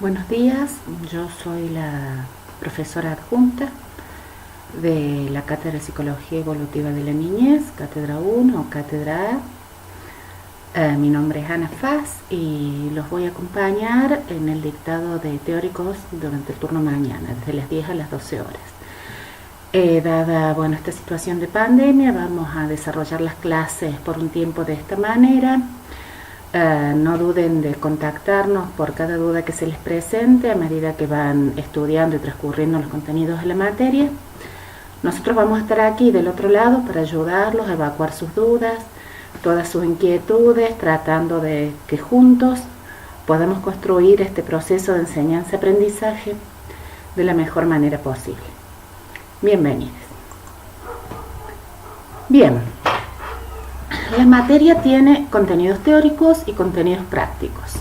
Buenos días, yo soy la profesora adjunta de la Cátedra de Psicología Evolutiva de la Niñez, Cátedra 1 o Cátedra A. Mi nombre es Ana Faz y los voy a acompañar en el dictado de teóricos durante el turno mañana, desde las 10 a las 12 horas. Dada esta situación de pandemia, vamos a desarrollar las clases por un tiempo de esta manera. No duden de contactarnos por cada duda que se les presente a medida que van estudiando y transcurriendo los contenidos de la materia. Nosotros vamos a estar aquí del otro lado para ayudarlos a evacuar sus dudas, todas sus inquietudes, tratando de que juntos podamos construir este proceso de enseñanza-aprendizaje de la mejor manera posible. Bienvenidos. Bien. La materia tiene contenidos teóricos y contenidos prácticos.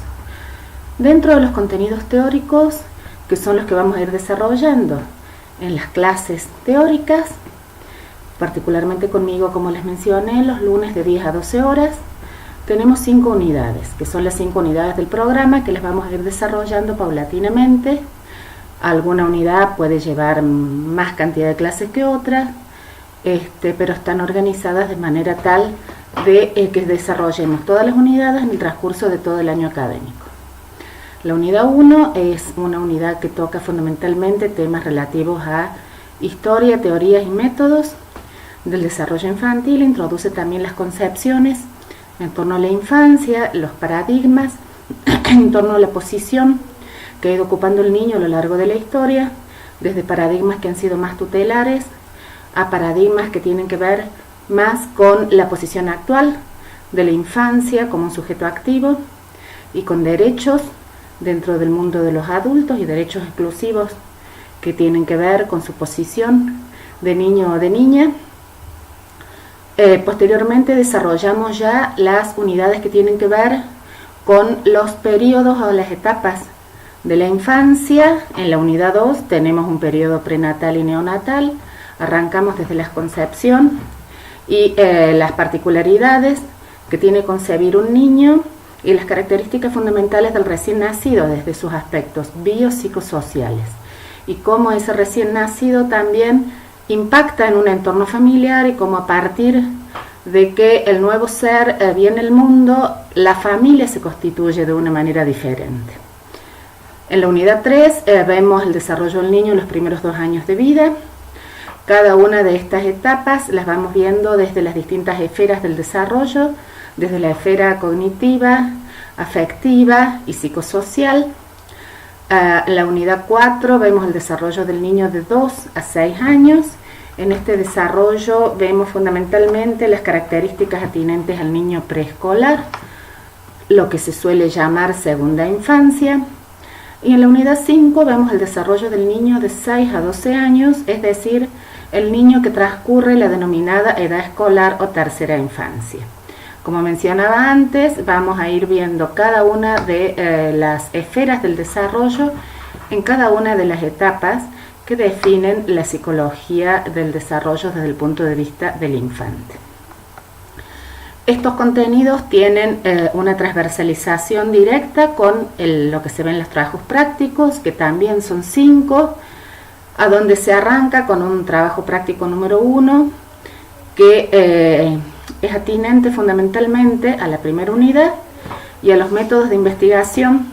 Dentro de los contenidos teóricos, que son los que vamos a ir desarrollando en las clases teóricas, particularmente conmigo, como les mencioné, los lunes de 10 a 12 horas, tenemos 5 unidades, que son las 5 unidades del programa que las vamos a ir desarrollando paulatinamente. Alguna unidad puede llevar más cantidad de clases que otras, pero están organizadas de manera tal de que desarrollemos todas las unidades en el transcurso de todo el año académico. La unidad 1 es una unidad que toca fundamentalmente temas relativos a historia, teorías y métodos del desarrollo infantil. Introduce también las concepciones en torno a la infancia, los paradigmas en torno a la posición que ha ido ocupando el niño a lo largo de la historia, desde paradigmas que han sido más tutelares a paradigmas que tienen que ver más con la posición actual de la infancia como un sujeto activo y con derechos dentro del mundo de los adultos y derechos exclusivos que tienen que ver con su posición de niño o de niña. Posteriormente desarrollamos ya las unidades que tienen que ver con los periodos o las etapas de la infancia. En la unidad 2 tenemos un periodo prenatal y neonatal. Arrancamos desde la concepción y las particularidades que tiene que concebir un niño y las características fundamentales del recién nacido desde sus aspectos biopsicosociales y cómo ese recién nacido también impacta en un entorno familiar y cómo a partir de que el nuevo ser viene al mundo, la familia se constituye de una manera diferente. En la unidad 3 vemos el desarrollo del niño en los primeros 2 años de vida. Cada una de estas etapas las vamos viendo desde las distintas esferas del desarrollo, desde la esfera cognitiva, afectiva y psicosocial. En la unidad 4 vemos el desarrollo del niño de 2 a 6 años. En este desarrollo vemos fundamentalmente las características atinentes al niño preescolar, lo que se suele llamar segunda infancia. Y en la unidad 5 vemos el desarrollo del niño de 6 a 12 años, es decir, el niño que transcurre la denominada edad escolar o tercera infancia. Como mencionaba antes, vamos a ir viendo cada una de las esferas del desarrollo en cada una de las etapas que definen la psicología del desarrollo desde el punto de vista del infante. Estos contenidos tienen una transversalización directa con lo que se ve en los trabajos prácticos, que también son 5, a donde se arranca con un trabajo práctico número 1, que es atinente fundamentalmente a la primera unidad y a los métodos de investigación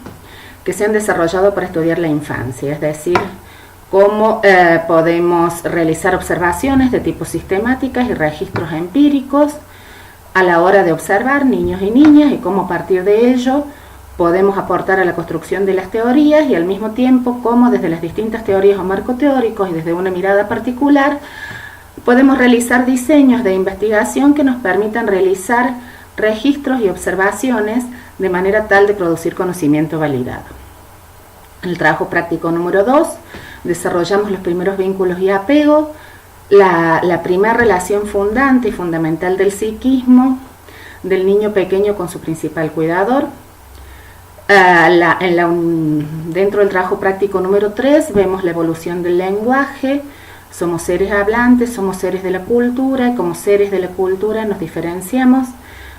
que se han desarrollado para estudiar la infancia, es decir, cómo podemos realizar observaciones de tipo sistemáticas y registros empíricos a la hora de observar niños y niñas y cómo a partir de ello podemos aportar a la construcción de las teorías y al mismo tiempo cómo desde las distintas teorías o marcos teóricos y desde una mirada particular podemos realizar diseños de investigación que nos permitan realizar registros y observaciones de manera tal de producir conocimiento validado. En el trabajo práctico número 2 desarrollamos los primeros vínculos y apego, la primera relación fundante y fundamental del psiquismo del niño pequeño con su principal cuidador. Dentro del trabajo práctico número 3 vemos la evolución del lenguaje. Somos seres hablantes, somos seres de la cultura y como seres de la cultura nos diferenciamos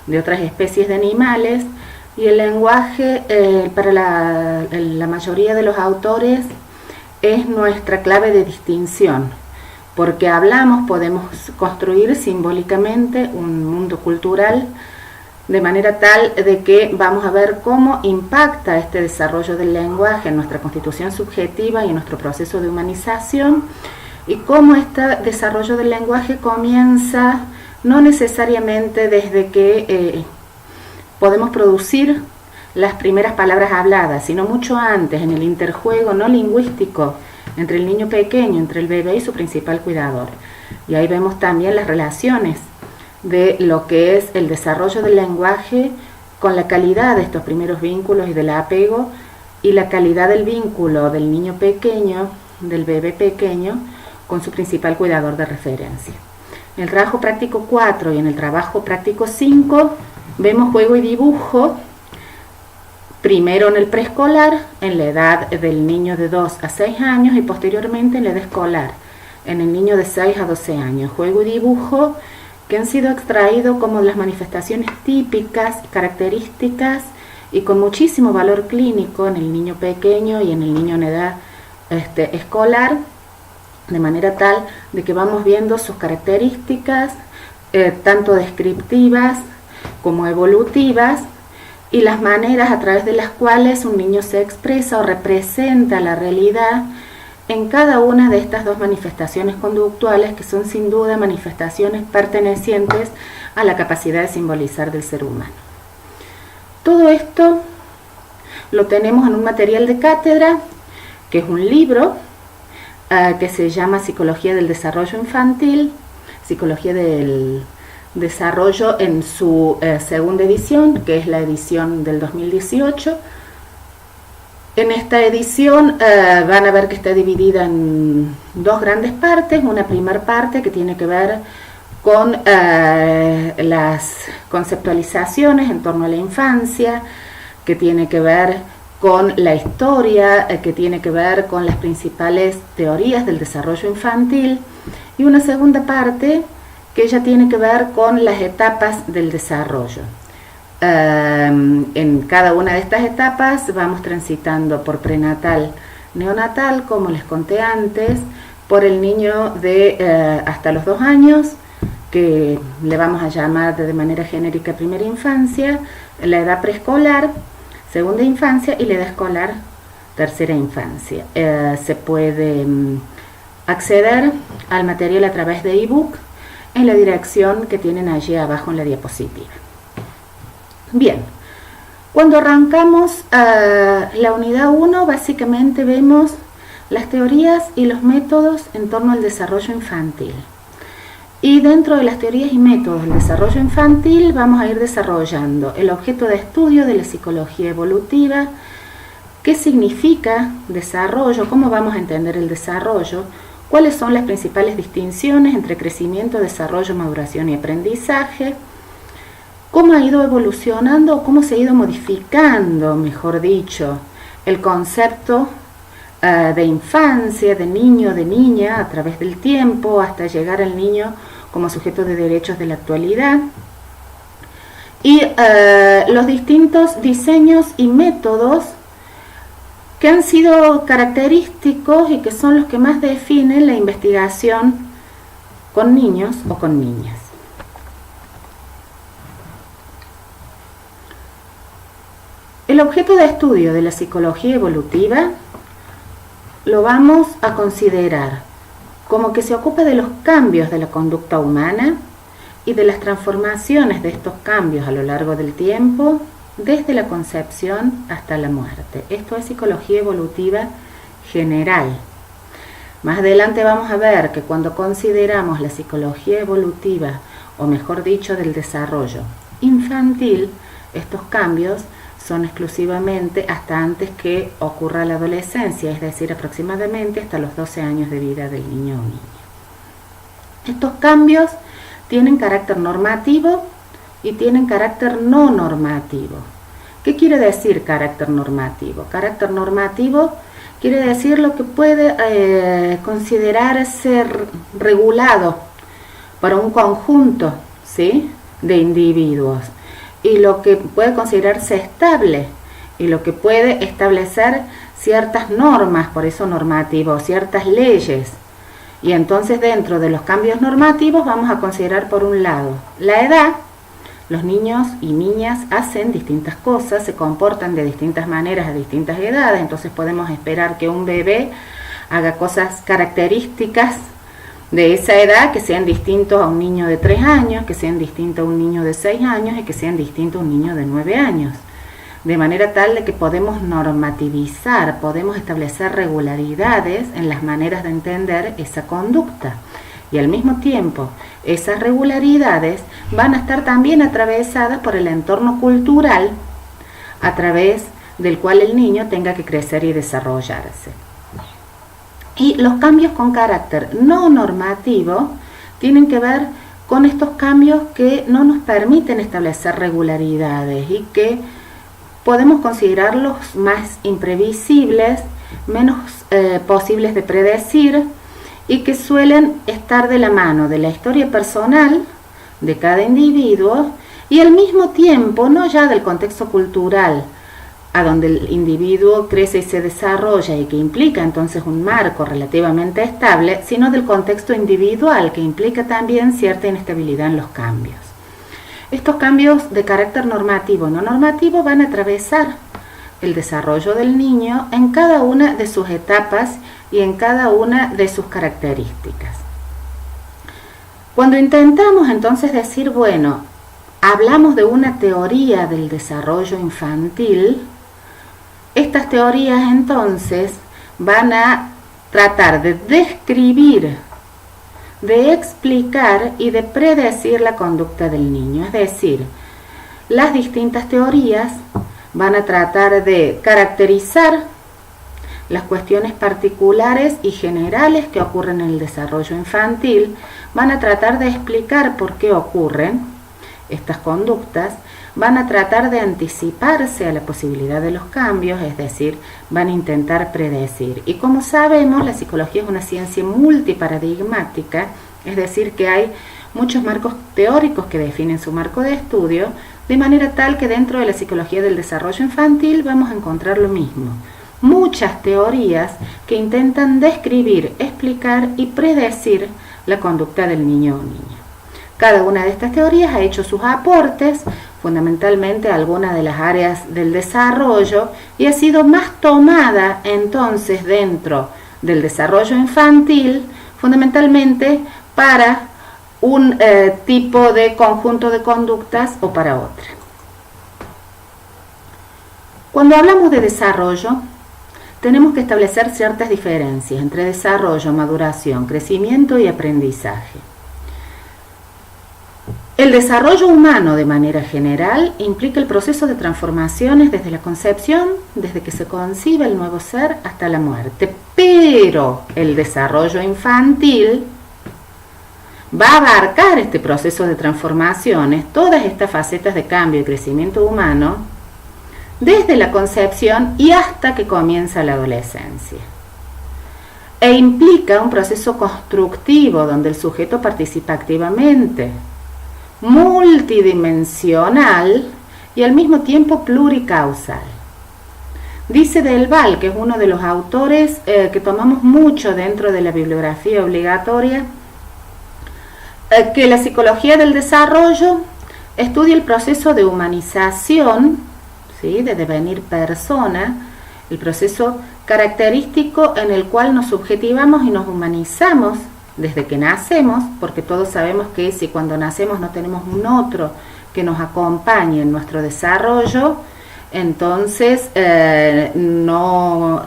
de otras especies de animales Y el lenguaje, para la mayoría de los autores, es nuestra clave de distinción, porque hablamos, podemos construir simbólicamente un mundo cultural de manera tal de que vamos a ver cómo impacta este desarrollo del lenguaje en nuestra constitución subjetiva y en nuestro proceso de humanización, y cómo este desarrollo del lenguaje comienza no necesariamente desde que podemos producir las primeras palabras habladas, sino mucho antes, en el interjuego no lingüístico entre el niño pequeño, entre el bebé y su principal cuidador. Y ahí vemos también las relaciones de lo que es el desarrollo del lenguaje con la calidad de estos primeros vínculos y del apego, y la calidad del vínculo del niño pequeño, del bebé pequeño, con su principal cuidador de referencia. En el trabajo práctico 4 y en el trabajo práctico 5 vemos juego y dibujo, primero en el preescolar, en la edad del niño de 2 a 6 años, y posteriormente en la edad escolar, en el niño de 6 a 12 años. Juego y dibujo que han sido extraídos como las manifestaciones típicas, características y con muchísimo valor clínico en el niño pequeño y en el niño en edad escolar, de manera tal de que vamos viendo sus características, tanto descriptivas como evolutivas, y las maneras a través de las cuales un niño se expresa o representa la realidad en cada una de estas dos manifestaciones conductuales, que son sin duda manifestaciones pertenecientes a la capacidad de simbolizar del ser humano. Todo esto lo tenemos en un material de cátedra, que es un libro que se llama Psicología del Desarrollo Infantil, Psicología del Desarrollo, en su segunda edición, que es la edición del 2018. En esta edición van a ver que está dividida en dos grandes partes. Una primera parte que tiene que ver con las conceptualizaciones en torno a la infancia, que tiene que ver con la historia, que tiene que ver con las principales teorías del desarrollo infantil, y una segunda parte que ya tiene que ver con las etapas del desarrollo. En cada una de estas etapas vamos transitando por prenatal, neonatal, como les conté antes, por el niño de hasta los 2 años, que le vamos a llamar de manera genérica primera infancia, la edad preescolar, segunda infancia, y la edad escolar, tercera infancia. Se puede acceder al material a través de ebook en la dirección que tienen allí abajo en la diapositiva. Bien, cuando arrancamos la unidad 1, básicamente vemos las teorías y los métodos en torno al desarrollo infantil. Y dentro de las teorías y métodos del desarrollo infantil vamos a ir desarrollando el objeto de estudio de la psicología evolutiva, qué significa desarrollo, cómo vamos a entender el desarrollo, cuáles son las principales distinciones entre crecimiento, desarrollo, maduración y aprendizaje, cómo ha ido evolucionando o cómo se ha ido modificando, mejor dicho, el concepto de infancia, de niño, de niña, a través del tiempo, hasta llegar al niño como sujeto de derechos de la actualidad, y los distintos diseños y métodos que han sido característicos y que son los que más definen la investigación con niños o con niñas. El objeto de estudio de la psicología evolutiva lo vamos a considerar como que se ocupa de los cambios de la conducta humana y de las transformaciones de estos cambios a lo largo del tiempo, desde la concepción hasta la muerte. Esto es psicología evolutiva general. Más adelante vamos a ver que cuando consideramos la psicología evolutiva, o mejor dicho, del desarrollo infantil, estos cambios son exclusivamente hasta antes que ocurra la adolescencia, es decir, aproximadamente hasta los 12 años de vida del niño o niña. Estos cambios tienen carácter normativo y tienen carácter no normativo. ¿Qué quiere decir carácter normativo? Carácter normativo quiere decir lo que puede considerarse regulado para un conjunto, ¿sí?, de individuos. y lo que puede considerarse estable y lo que puede establecer ciertas normas, por eso normativo, ciertas leyes. Y entonces dentro de los cambios normativos vamos a considerar por un lado la edad. Los niños y niñas hacen distintas cosas, se comportan de distintas maneras a distintas edades, entonces podemos esperar que un bebé haga cosas características de esa edad que sean distintos a un niño de 3 años, que sean distintos a un niño de 6 años y que sean distintos a un niño de 9 años. De manera tal de que podemos normativizar, podemos establecer regularidades en las maneras de entender esa conducta. Y al mismo tiempo, esas regularidades van a estar también atravesadas por el entorno cultural a través del cual el niño tenga que crecer y desarrollarse. Y los cambios con carácter no normativo tienen que ver con estos cambios que no nos permiten establecer regularidades y que podemos considerarlos más imprevisibles, menos posibles de predecir, y que suelen estar de la mano de la historia personal de cada individuo y al mismo tiempo no ya del contexto cultural a donde el individuo crece y se desarrolla y que implica entonces un marco relativamente estable, sino del contexto individual que implica también cierta inestabilidad en los cambios. Estos cambios de carácter normativo y no normativo van a atravesar el desarrollo del niño en cada una de sus etapas y en cada una de sus características. Cuando intentamos entonces decir, bueno, hablamos de una teoría del desarrollo infantil, estas teorías entonces van a tratar de describir, de explicar y de predecir la conducta del niño. Es decir, las distintas teorías van a tratar de caracterizar las cuestiones particulares y generales que ocurren en el desarrollo infantil, van a tratar de explicar por qué ocurren estas conductas, van a tratar de anticiparse a la posibilidad de los cambios, es decir, van a intentar predecir. Y como sabemos, la psicología es una ciencia multiparadigmática, es decir, que hay muchos marcos teóricos que definen su marco de estudio, de manera tal que dentro de la psicología del desarrollo infantil vamos a encontrar lo mismo. Muchas teorías que intentan describir, explicar y predecir la conducta del niño o niña. Cada una de estas teorías ha hecho sus aportes, fundamentalmente a algunas de las áreas del desarrollo, y ha sido más tomada entonces dentro del desarrollo infantil, fundamentalmente para un tipo de conjunto de conductas o para otra. Cuando hablamos de desarrollo, tenemos que establecer ciertas diferencias entre desarrollo, maduración, crecimiento y aprendizaje. El desarrollo humano de manera general implica el proceso de transformaciones desde la concepción, desde que se concibe el nuevo ser hasta la muerte. Pero el desarrollo infantil va a abarcar este proceso de transformaciones, todas estas facetas de cambio y crecimiento humano, desde la concepción y hasta que comienza la adolescencia. E implica un proceso constructivo donde el sujeto participa activamente, multidimensional y al mismo tiempo pluricausal. Dice Delval, que es uno de los autores que tomamos mucho dentro de la bibliografía obligatoria, que la psicología del desarrollo estudia el proceso de humanización, ¿sí?, de devenir persona, el proceso característico en el cual nos subjetivamos y nos humanizamos desde que nacemos, porque todos sabemos que si cuando nacemos no tenemos un otro que nos acompañe en nuestro desarrollo, entonces no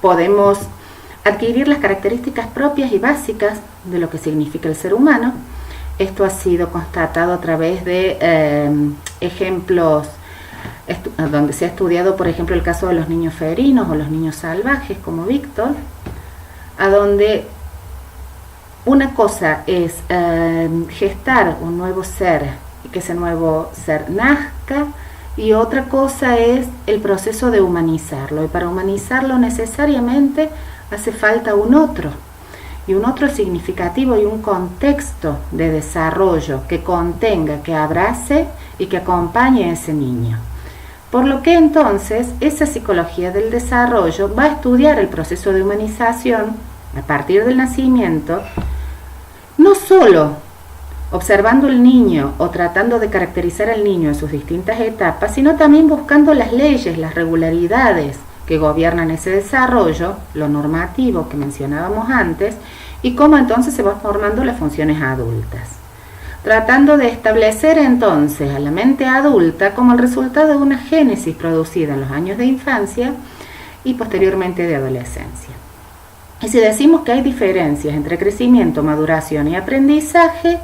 podemos adquirir las características propias y básicas de lo que significa el ser humano. Esto ha sido constatado a través de ejemplos donde se ha estudiado, por ejemplo, el caso de los niños ferinos o los niños salvajes, como Víctor, a donde una cosa es gestar un nuevo ser y que ese nuevo ser nazca, y otra cosa es el proceso de humanizarlo. Y para humanizarlo necesariamente hace falta un otro, y un otro significativo y un contexto de desarrollo que contenga, que abrace y que acompañe a ese niño. Por lo que entonces esa psicología del desarrollo va a estudiar el proceso de humanización a partir del nacimiento, no solo observando el niño o tratando de caracterizar al niño en sus distintas etapas, sino también buscando las leyes, las regularidades que gobiernan ese desarrollo, lo normativo que mencionábamos antes, y cómo entonces se van formando las funciones adultas. Tratando de establecer entonces a la mente adulta como el resultado de una génesis producida en los años de infancia y posteriormente de adolescencia. Y si decimos que hay diferencias entre crecimiento, maduración y aprendizaje,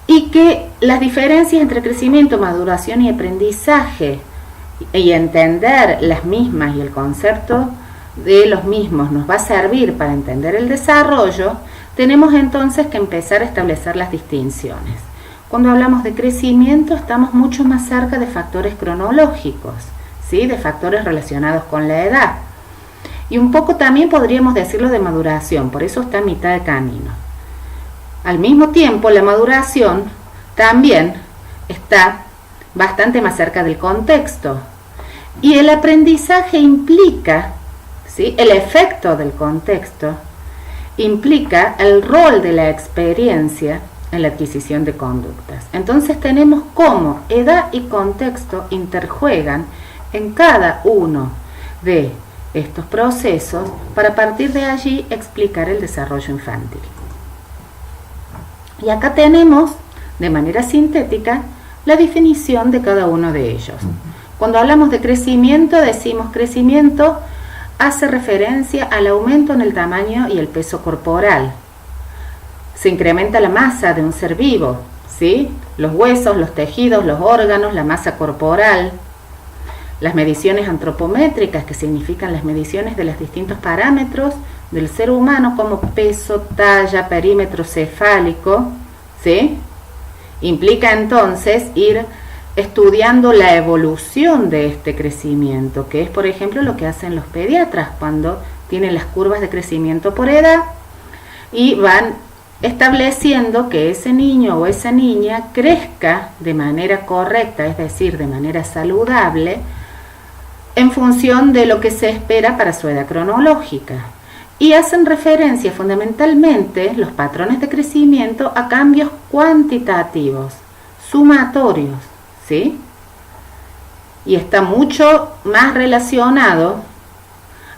y que las diferencias entre crecimiento, maduración y aprendizaje y entender las mismas y el concepto de los mismos nos va a servir para entender el desarrollo, tenemos entonces que empezar a establecer las distinciones. Cuando hablamos de crecimiento estamos mucho más cerca de factores cronológicos, ¿sí? De factores relacionados con la edad. Y un poco también podríamos decirlo de maduración, por eso está a mitad de camino. Al mismo tiempo, la maduración también está bastante más cerca del contexto. Y el aprendizaje implica, ¿sí? El efecto del contexto implica el rol de la experiencia en la adquisición de conductas. Entonces tenemos cómo edad y contexto interjuegan en cada uno de estos procesos para a partir de allí explicar el desarrollo infantil. Y acá tenemos, de manera sintética, la definición de cada uno de ellos. Cuando hablamos de crecimiento, decimos crecimiento hace referencia al aumento en el tamaño y el peso corporal. Se incrementa la masa de un ser vivo, ¿sí? Los huesos, los tejidos, los órganos, la masa corporal. Las mediciones antropométricas, que significan las mediciones de los distintos parámetros del ser humano, como peso, talla, perímetro cefálico, ¿sí? Implica entonces ir estudiando la evolución de este crecimiento, que es, por ejemplo, lo que hacen los pediatras cuando tienen las curvas de crecimiento por edad y van estableciendo que ese niño o esa niña crezca de manera correcta, es decir, de manera saludable, en función de lo que se espera para su edad cronológica. Y hacen referencia fundamentalmente los patrones de crecimiento a cambios cuantitativos, sumatorios, ¿sí? Y está mucho más relacionado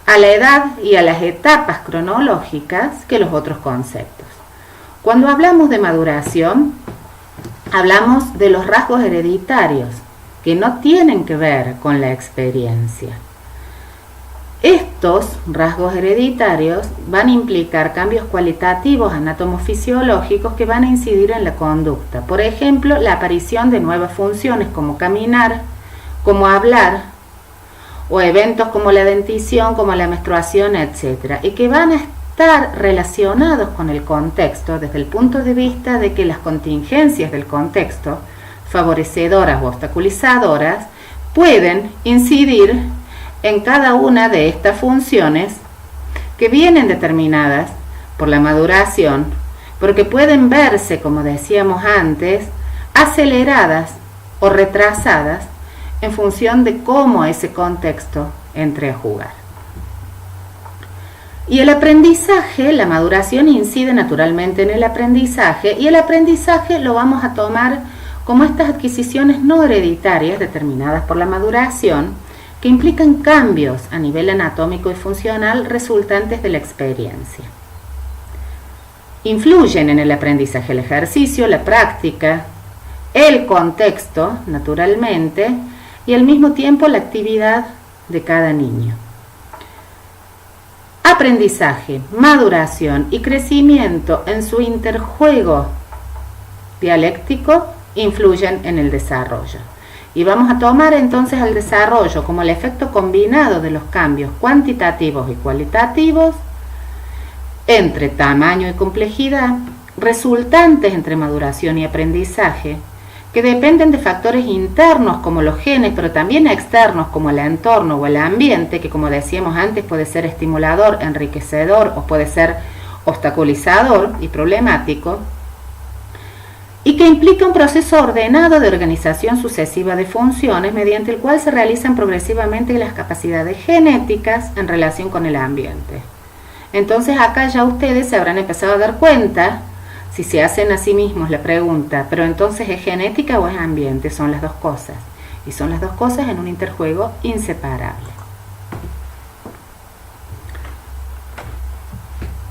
a la edad y a las etapas cronológicas que los otros conceptos. Cuando hablamos de maduración, hablamos de los rasgos hereditarios, que no tienen que ver con la experiencia. Estos rasgos hereditarios van a implicar cambios cualitativos anatomofisiológicos que van a incidir en la conducta. Por ejemplo, la aparición de nuevas funciones como caminar, como hablar, o eventos como la dentición, como la menstruación, etc. Y que van a estar relacionados con el contexto desde el punto de vista de que las contingencias del contexto, favorecedoras o obstaculizadoras, pueden incidir en cada una de estas funciones que vienen determinadas por la maduración, porque pueden verse, como decíamos antes, aceleradas o retrasadas en función de cómo ese contexto entre a jugar. Y el aprendizaje, la maduración incide naturalmente en el aprendizaje, y el aprendizaje lo vamos a tomar como estas adquisiciones no hereditarias determinadas por la maduración, que implican cambios a nivel anatómico y funcional resultantes de la experiencia. Influyen en el aprendizaje el ejercicio, la práctica, el contexto, naturalmente, y al mismo tiempo la actividad de cada niño. Aprendizaje, maduración y crecimiento en su interjuego dialéctico influyen en el desarrollo. Y vamos a tomar entonces el desarrollo como el efecto combinado de los cambios cuantitativos y cualitativos entre tamaño y complejidad, resultantes entre maduración y aprendizaje, que dependen de factores internos como los genes, pero también externos como el entorno o el ambiente, que como decíamos antes puede ser estimulador, enriquecedor o puede ser obstaculizador y problemático, y que implica un proceso ordenado de organización sucesiva de funciones mediante el cual se realizan progresivamente las capacidades genéticas en relación con el ambiente. Entonces acá ya ustedes se habrán empezado a dar cuenta, si se hacen a sí mismos la pregunta, pero entonces ¿es genética o es ambiente? Son las dos cosas, y son las dos cosas en un interjuego inseparable.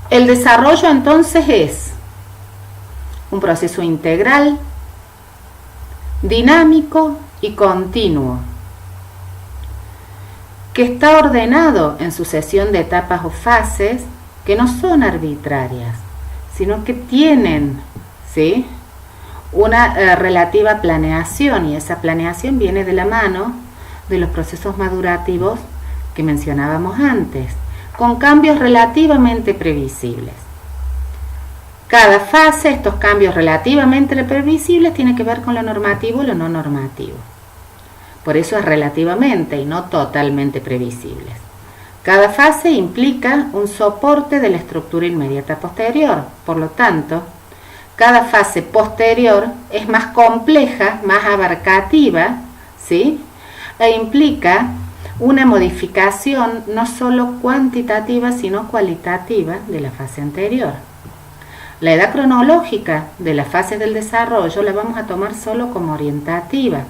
El desarrollo entonces es un proceso integral, dinámico y continuo, que está ordenado en sucesión de etapas o fases que no son arbitrarias, sino que tienen, ¿sí?, una relativa planeación, y esa planeación viene de la mano de los procesos madurativos que mencionábamos antes, con cambios relativamente previsibles. Cada fase, estos cambios relativamente previsibles, tiene que ver con lo normativo y lo no normativo. Por eso es relativamente y no totalmente previsibles. Cada fase implica un soporte de la estructura inmediata posterior. Por lo tanto, cada fase posterior es más compleja, más abarcativa, ¿sí?, e implica una modificación no solo cuantitativa, sino cualitativa de la fase anterior. La edad cronológica de las fases del desarrollo la vamos a tomar solo como orientativa.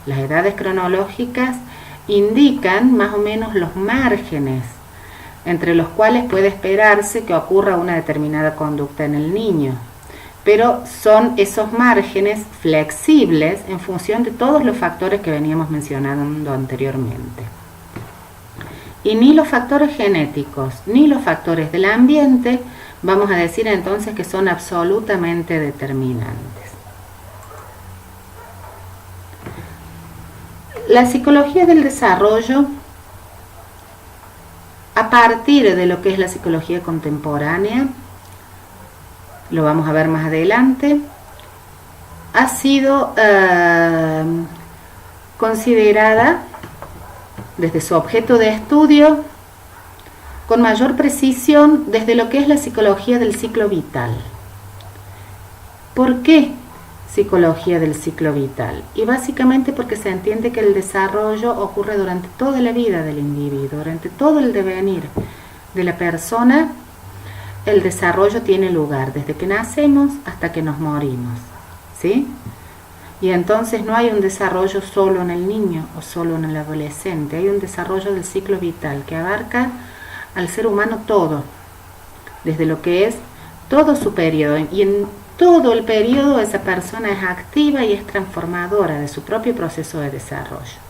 Las edades cronológicas indican más o menos los márgenes entre los cuales puede esperarse que ocurra una determinada conducta en el niño, pero son esos márgenes flexibles en función de todos los factores que veníamos mencionando anteriormente. Y ni los factores genéticos ni los factores del ambiente vamos a decir entonces que son absolutamente determinantes. La psicología del desarrollo, a partir de lo que es la psicología contemporánea, lo vamos a ver más adelante, ha sido considerada desde su objeto de estudio con mayor precisión desde lo que es la psicología del ciclo vital. ¿Por qué psicología del ciclo vital? Y básicamente porque se entiende que el desarrollo ocurre durante toda la vida del individuo, durante todo el devenir de la persona. El desarrollo tiene lugar desde que nacemos hasta que nos morimos, ¿sí? Y entonces no hay un desarrollo solo en el niño o solo en el adolescente, hay un desarrollo del ciclo vital que abarca al ser humano todo, desde lo que es todo su periodo, y en todo el periodo esa persona es activa y es transformadora de su propio proceso de desarrollo.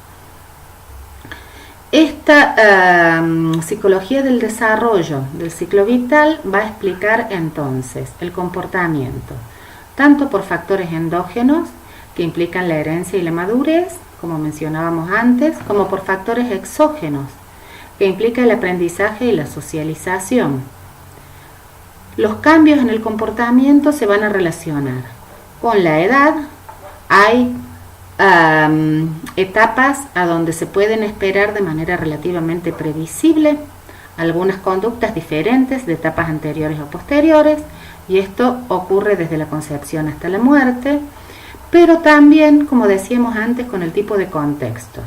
Esta psicología del desarrollo del ciclo vital va a explicar entonces el comportamiento, tanto por factores endógenos que implican la herencia y la madurez, como mencionábamos antes, como por factores exógenos que implican el aprendizaje y la socialización. Los cambios en el comportamiento se van a relacionar con la edad. Hay etapas a donde se pueden esperar de manera relativamente previsible algunas conductas diferentes de etapas anteriores o posteriores, y esto ocurre desde la concepción hasta la muerte, pero también, como decíamos antes, con el tipo de contexto,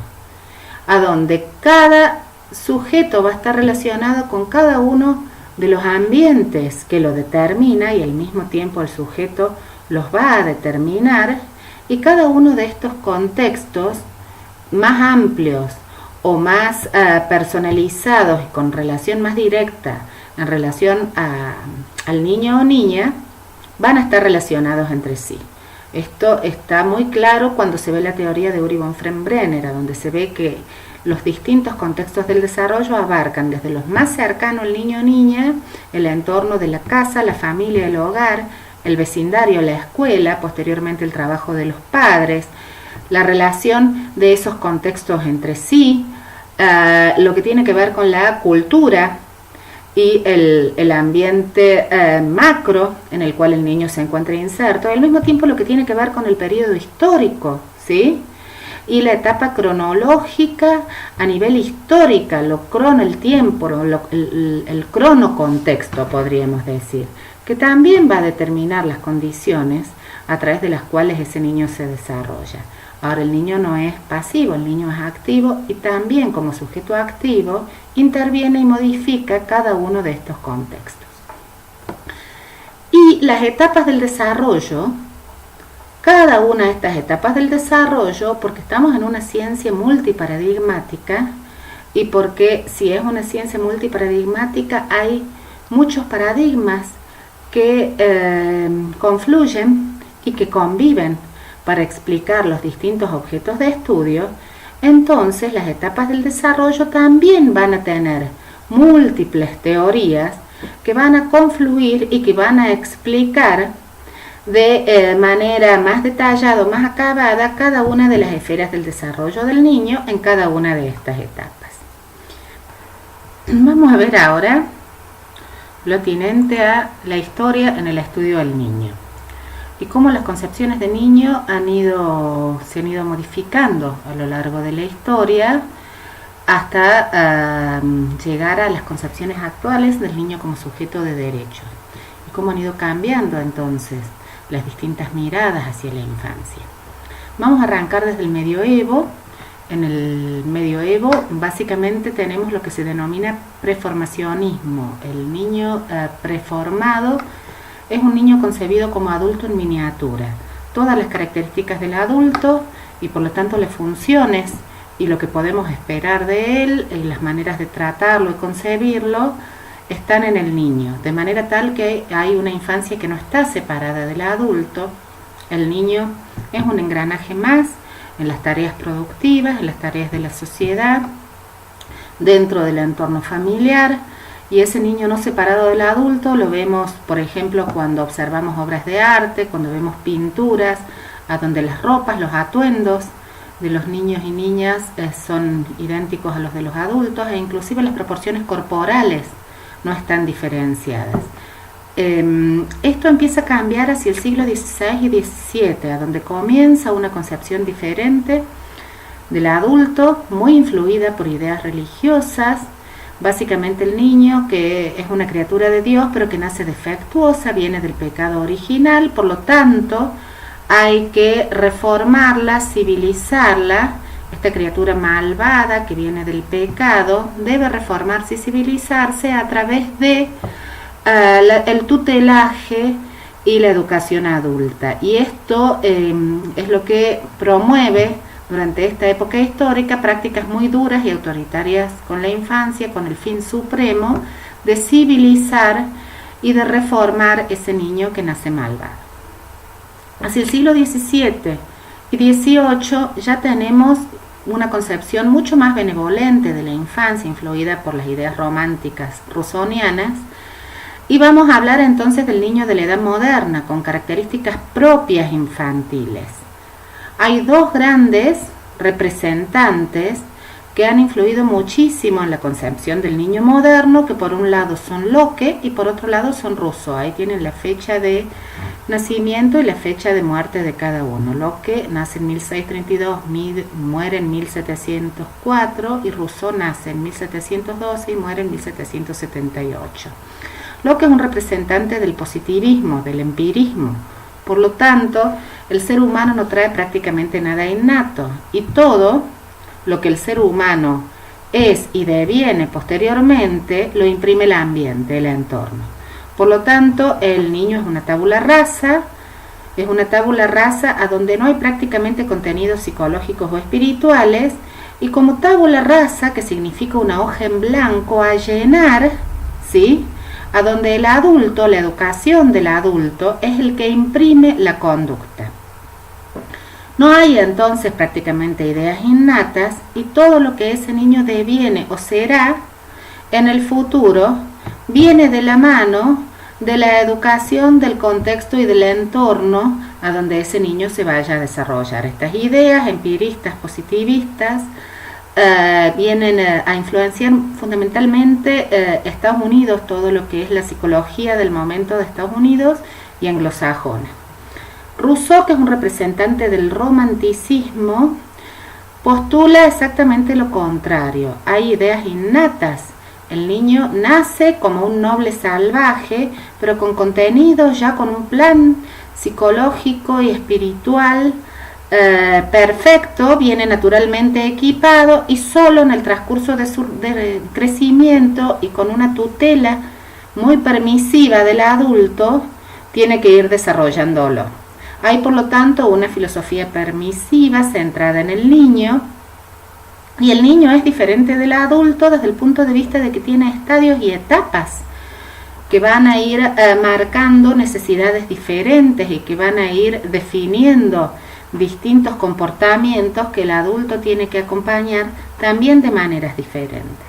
a donde cada sujeto va a estar relacionado con cada uno de los ambientes que lo determina, y al mismo tiempo el sujeto los va a determinar, y cada uno de estos contextos más amplios o más personalizados y con relación más directa en relación al niño o niña, van a estar relacionados entre sí. Esto está muy claro cuando se ve la teoría de Uri von Frembrenner, donde se ve que los distintos contextos del desarrollo abarcan desde los más cercanos al niño o niña, el entorno de la casa, la familia, el hogar, el vecindario, la escuela, posteriormente el trabajo de los padres, la relación de esos contextos entre sí, lo que tiene que ver con la cultura y el ambiente macro en el cual el niño se encuentra inserto, al mismo tiempo lo que tiene que ver con el periodo histórico, ¿sí?, y la etapa cronológica a nivel histórica, el tiempo, el cronocontexto, podríamos decir, que también va a determinar las condiciones a través de las cuales ese niño se desarrolla. Ahora, el niño no es pasivo, el niño es activo y también como sujeto activo interviene y modifica cada uno de estos contextos. Y las etapas del desarrollo, cada una de estas etapas del desarrollo, porque estamos en una ciencia multiparadigmática y porque si es una ciencia multiparadigmática hay muchos paradigmas que confluyen y que conviven para explicar los distintos objetos de estudio, entonces las etapas del desarrollo también van a tener múltiples teorías que van a confluir y que van a explicar de manera más detallada o más acabada cada una de las esferas del desarrollo del niño en cada una de estas etapas. Vamos a ver ahora lo atinente a la historia en el estudio del niño y cómo las concepciones de niño se han ido modificando a lo largo de la historia hasta llegar a las concepciones actuales del niño como sujeto de derechos y cómo han ido cambiando entonces las distintas miradas hacia la infancia. Vamos a arrancar desde el medioevo. En el medioevo básicamente tenemos lo que se denomina preformacionismo. El niño preformado es un niño concebido como adulto en miniatura. Todas las características del adulto y por lo tanto las funciones y lo que podemos esperar de él y las maneras de tratarlo y concebirlo están en el niño, de manera tal que hay una infancia que no está separada del adulto. El niño es un engranaje más en las tareas productivas, en las tareas de la sociedad, dentro del entorno familiar, y ese niño no separado del adulto lo vemos, por ejemplo, cuando observamos obras de arte, cuando vemos pinturas, a donde las ropas, los atuendos de los niños y niñas son idénticos a los de los adultos, e inclusive las proporciones corporales no están diferenciadas. Esto empieza a cambiar hacia el siglo XVI y XVII, a donde comienza una concepción diferente del adulto, muy influida por ideas religiosas. Básicamente el niño, que es una criatura de Dios, pero que nace defectuosa, viene del pecado original, por lo tanto hay que reformarla, civilizarla. Esta criatura malvada que viene del pecado debe reformarse y civilizarse a través de el tutelaje y la educación adulta. Y esto es lo que promueve durante esta época histórica prácticas muy duras y autoritarias con la infancia, con el fin supremo de civilizar y de reformar ese niño que nace malvado. Hacia el siglo XVII y XVIII ya tenemos una concepción mucho más benevolente de la infancia, influida por las ideas románticas rusonianas, y vamos a hablar entonces del niño de la edad moderna, con características propias infantiles. Hay dos grandes representantes que han influido muchísimo en la concepción del niño moderno, que por un lado son Locke y por otro lado son Rousseau. Ahí tienen la fecha de nacimiento y la fecha de muerte de cada uno. Locke nace en 1632, muere en 1704, y Rousseau nace en 1712 y muere en 1778. Locke es un representante del positivismo, del empirismo. Por lo tanto, el ser humano no trae prácticamente nada innato, y todo lo que el ser humano es y deviene posteriormente lo imprime el ambiente, el entorno. Por lo tanto, el niño es una tabula rasa a donde no hay prácticamente contenidos psicológicos o espirituales, y como tabula rasa, que significa una hoja en blanco a llenar, ¿sí?, a donde el adulto, la educación del adulto, es el que imprime la conducta. No hay entonces prácticamente ideas innatas, y todo lo que ese niño deviene o será en el futuro viene de la mano de la educación, del contexto y del entorno a donde ese niño se vaya a desarrollar. Estas ideas empiristas, positivistas, vienen a influenciar fundamentalmente Estados Unidos, todo lo que es la psicología del momento de Estados Unidos y anglosajona. Rousseau, que es un representante del romanticismo, postula exactamente lo contrario. Hay ideas innatas. El niño nace como un noble salvaje, pero con contenido, ya con un plan psicológico y espiritual perfecto, viene naturalmente equipado y solo en el transcurso de su crecimiento y con una tutela muy permisiva del adulto tiene que ir desarrollándolo. Hay por lo tanto una filosofía permisiva centrada en el niño, y el niño es diferente del adulto desde el punto de vista de que tiene estadios y etapas que van a ir marcando necesidades diferentes y que van a ir definiendo distintos comportamientos que el adulto tiene que acompañar también de maneras diferentes.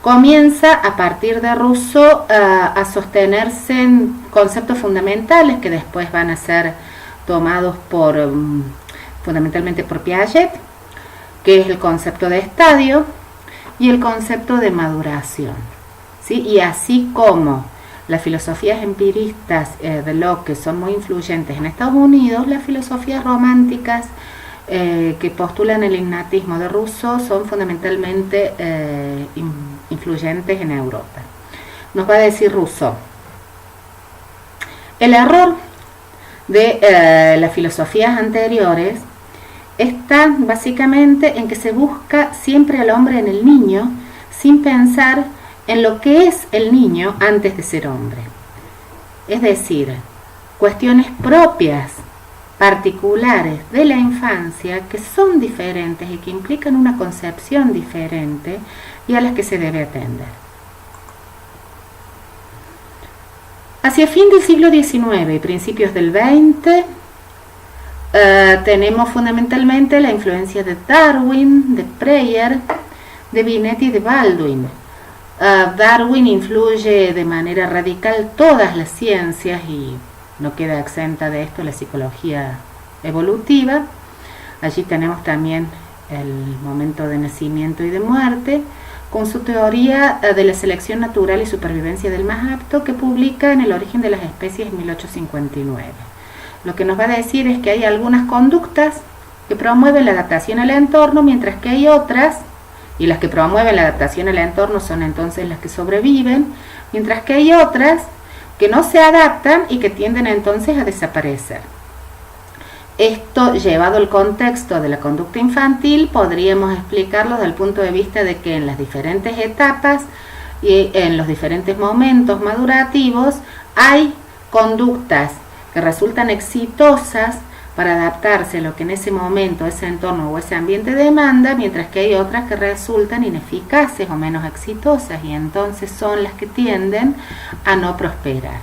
Comienza a partir de Rousseau a sostenerse en conceptos fundamentales que después van a ser tomados fundamentalmente por Piaget, que es el concepto de estadio y el concepto de maduración, ¿sí? Y así como las filosofías empiristas de Locke son muy influyentes en Estados Unidos, las filosofías románticas que postulan el innatismo de Rousseau son fundamentalmente influyentes en Europa. Nos va a decir Rousseau: el error de las filosofías anteriores está básicamente en que se busca siempre al hombre en el niño sin pensar en lo que es el niño antes de ser hombre. Es decir, cuestiones propias, particulares de la infancia que son diferentes y que implican una concepción diferente y a las que se debe atender. Hacia fin del siglo XIX y principios del XX tenemos fundamentalmente la influencia de Darwin, de Preyer, de Binet y de Baldwin. Darwin influye de manera radical todas las ciencias y no queda exenta de esto la psicología evolutiva. Allí tenemos también el momento de nacimiento y de muerte, con su teoría de la selección natural y supervivencia del más apto, que publica en El origen de las especies en 1859. Lo que nos va a decir es que hay algunas conductas que promueven la adaptación al entorno, mientras que hay otras, y las que promueven la adaptación al entorno son entonces las que sobreviven, mientras que hay otras que no se adaptan y que tienden entonces a desaparecer. Esto, llevado al contexto de la conducta infantil, podríamos explicarlo desde el punto de vista de que en las diferentes etapas y en los diferentes momentos madurativos hay conductas que resultan exitosas para adaptarse a lo que en ese momento, ese entorno o ese ambiente demanda, mientras que hay otras que resultan ineficaces o menos exitosas y entonces son las que tienden a no prosperar.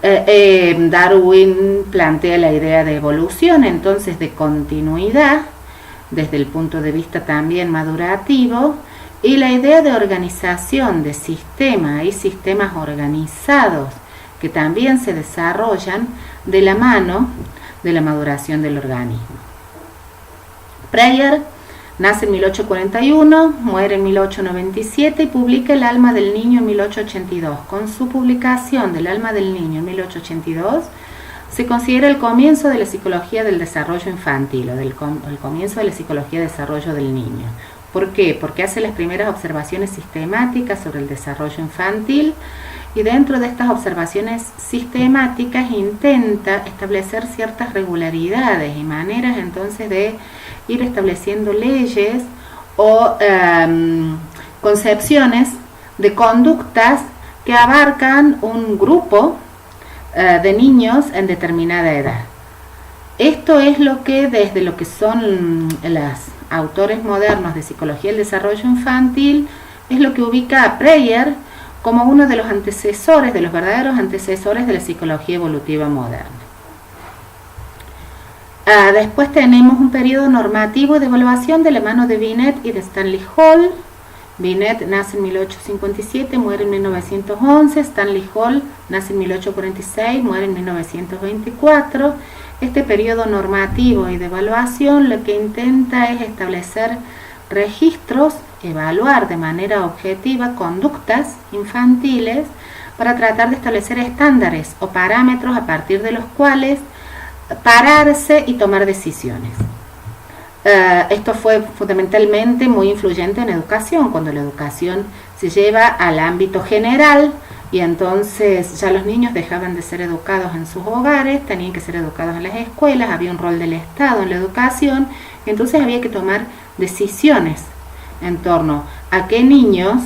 Darwin plantea la idea de evolución, entonces de continuidad, desde el punto de vista también madurativo, y la idea de organización, de sistema y sistemas organizados que también se desarrollan de la mano de la maduración del organismo. Preyer nace en 1841, muere en 1897 y publica El alma del niño en 1882. Con su publicación del alma del niño en 1882 se considera el comienzo de la psicología del desarrollo infantil o el comienzo de la psicología del desarrollo del niño. ¿Por qué? Porque hace las primeras observaciones sistemáticas sobre el desarrollo infantil y dentro de estas observaciones sistemáticas intenta establecer ciertas regularidades y maneras entonces de ir estableciendo leyes o concepciones de conductas que abarcan un grupo de niños en determinada edad. Esto es lo que desde lo que son los autores modernos de psicología del desarrollo infantil es lo que ubica a Preyer como uno de los antecesores, de los verdaderos antecesores de la psicología evolutiva moderna. Después tenemos un periodo normativo de evaluación de la mano de Binet y de Stanley Hall. Binet nace en 1857, muere en 1911. Stanley Hall nace en 1846, muere en 1924. Este periodo normativo y de evaluación lo que intenta es establecer registros, evaluar de manera objetiva conductas infantiles para tratar de establecer estándares o parámetros a partir de los cuales pararse y tomar decisiones. Esto fue fundamentalmente muy influyente en educación, cuando la educación se lleva al ámbito general y entonces ya los niños dejaban de ser educados en sus hogares, tenían que ser educados en las escuelas, había un rol del Estado en la educación, entonces había que tomar decisiones en torno a qué niños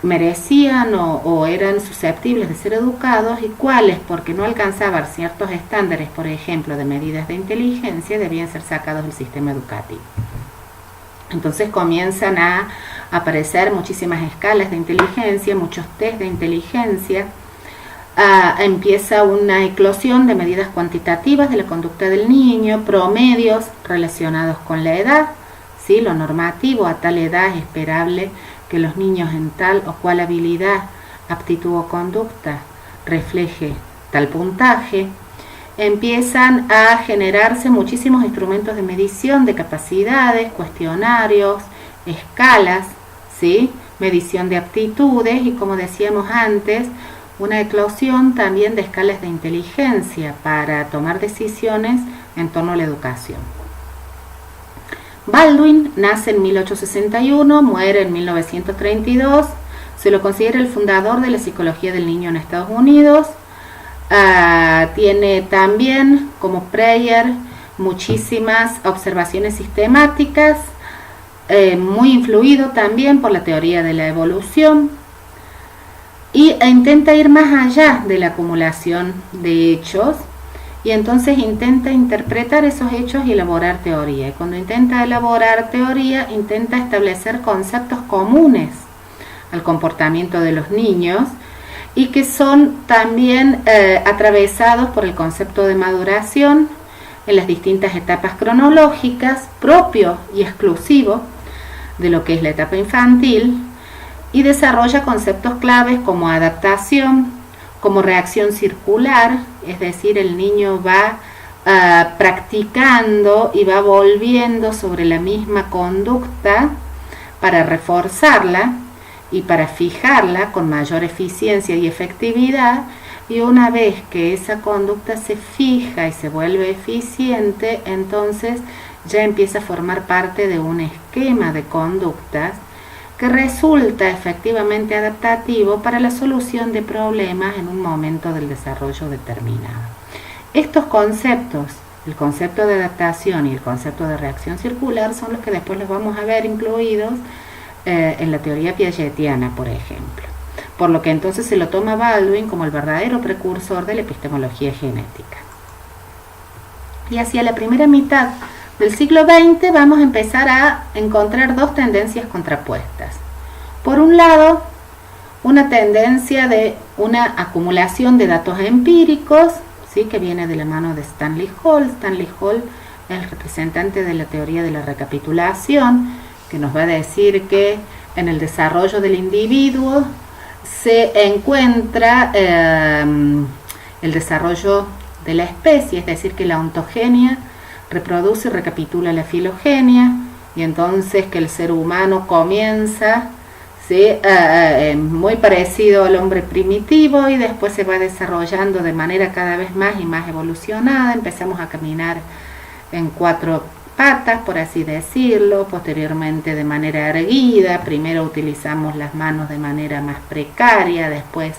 merecían o eran susceptibles de ser educados y cuáles, porque no alcanzaban ciertos estándares, por ejemplo, de medidas de inteligencia, debían ser sacados del sistema educativo. Entonces comienzan a aparecer muchísimas escalas de inteligencia, muchos test de inteligencia, empieza una eclosión de medidas cuantitativas de la conducta del niño, promedios relacionados con la edad, ¿sí? Lo normativo, a tal edad es esperable que los niños en tal o cual habilidad, aptitud o conducta refleje tal puntaje. Empiezan a generarse muchísimos instrumentos de medición de capacidades, cuestionarios, escalas, ¿sí? Medición de aptitudes y, como decíamos antes, una eclosión también de escalas de inteligencia para tomar decisiones en torno a la educación. Baldwin nace en 1861, muere en 1932, se lo considera el fundador de la psicología del niño en Estados Unidos. Tiene también, como Preyer, muchísimas observaciones sistemáticas, muy influido también por la teoría de la evolución, y intenta ir más allá de la acumulación de hechos, y entonces intenta interpretar esos hechos y elaborar teoría. Y cuando intenta elaborar teoría, intenta establecer conceptos comunes al comportamiento de los niños y que son también atravesados por el concepto de maduración en las distintas etapas cronológicas, propio y exclusivo de lo que es la etapa infantil, y desarrolla conceptos claves como adaptación, como reacción circular, es decir, el niño va practicando y va volviendo sobre la misma conducta para reforzarla y para fijarla con mayor eficiencia y efectividad, y una vez que esa conducta se fija y se vuelve eficiente, entonces ya empieza a formar parte de un esquema de conductas que resulta efectivamente adaptativo para la solución de problemas en un momento del desarrollo determinado. Estos conceptos, el concepto de adaptación y el concepto de reacción circular, son los que después los vamos a ver incluidos en la teoría piagetiana, por ejemplo. Por lo que entonces se lo toma Baldwin como el verdadero precursor de la epistemología genética. Y hacia la primera mitad del siglo XX vamos a empezar a encontrar dos tendencias contrapuestas. Por un lado, una tendencia de una acumulación de datos empíricos, ¿sí? Que viene de la mano de Stanley Hall. Stanley Hall es el representante de la teoría de la recapitulación, que nos va a decir que en el desarrollo del individuo se encuentra el desarrollo de la especie, es decir, que la ontogenia reproduce y recapitula la filogenia, y entonces que el ser humano comienza, ¿sí? Muy parecido al hombre primitivo, y después se va desarrollando de manera cada vez más y más evolucionada. Empezamos a caminar en cuatro patas, por así decirlo, posteriormente de manera erguida. Primero utilizamos las manos de manera más precaria, después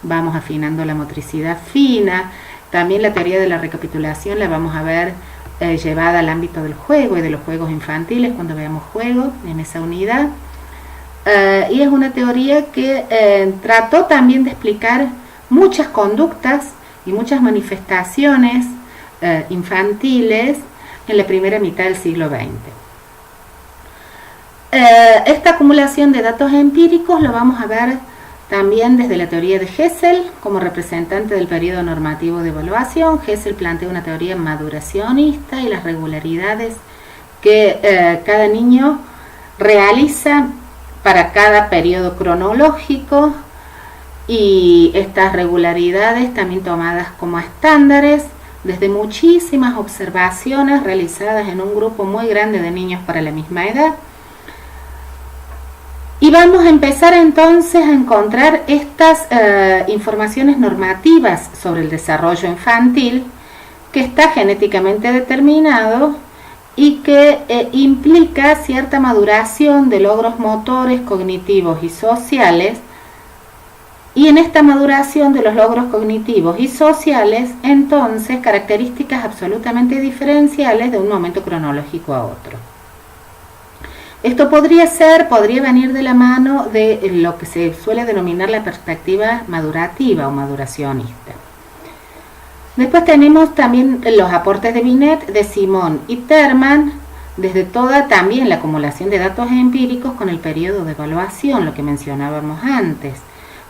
vamos afinando la motricidad fina. También la teoría de la recapitulación la vamos a ver llevada al ámbito del juego y de los juegos infantiles cuando veamos juego en esa unidad. Y es una teoría que trató también de explicar muchas conductas y muchas manifestaciones infantiles en la primera mitad del siglo XX. Esta acumulación de datos empíricos lo vamos a ver también desde la teoría de Hessel como representante del periodo normativo de evaluación. Hessel plantea una teoría maduracionista y las regularidades que cada niño realiza para cada periodo cronológico, y estas regularidades también tomadas como estándares desde muchísimas observaciones realizadas en un grupo muy grande de niños para la misma edad. Y vamos a empezar entonces a encontrar estas informaciones normativas sobre el desarrollo infantil, que está genéticamente determinado y que implica cierta maduración de logros motores, cognitivos y sociales Y en esta maduración de los logros cognitivos y sociales, entonces, características absolutamente diferenciales de un momento cronológico a otro. Esto podría venir de la mano de lo que se suele denominar la perspectiva madurativa o maduracionista. Después tenemos también los aportes de Binet, de Simon y Terman, desde toda también la acumulación de datos empíricos con el periodo de evaluación, lo que mencionábamos antes.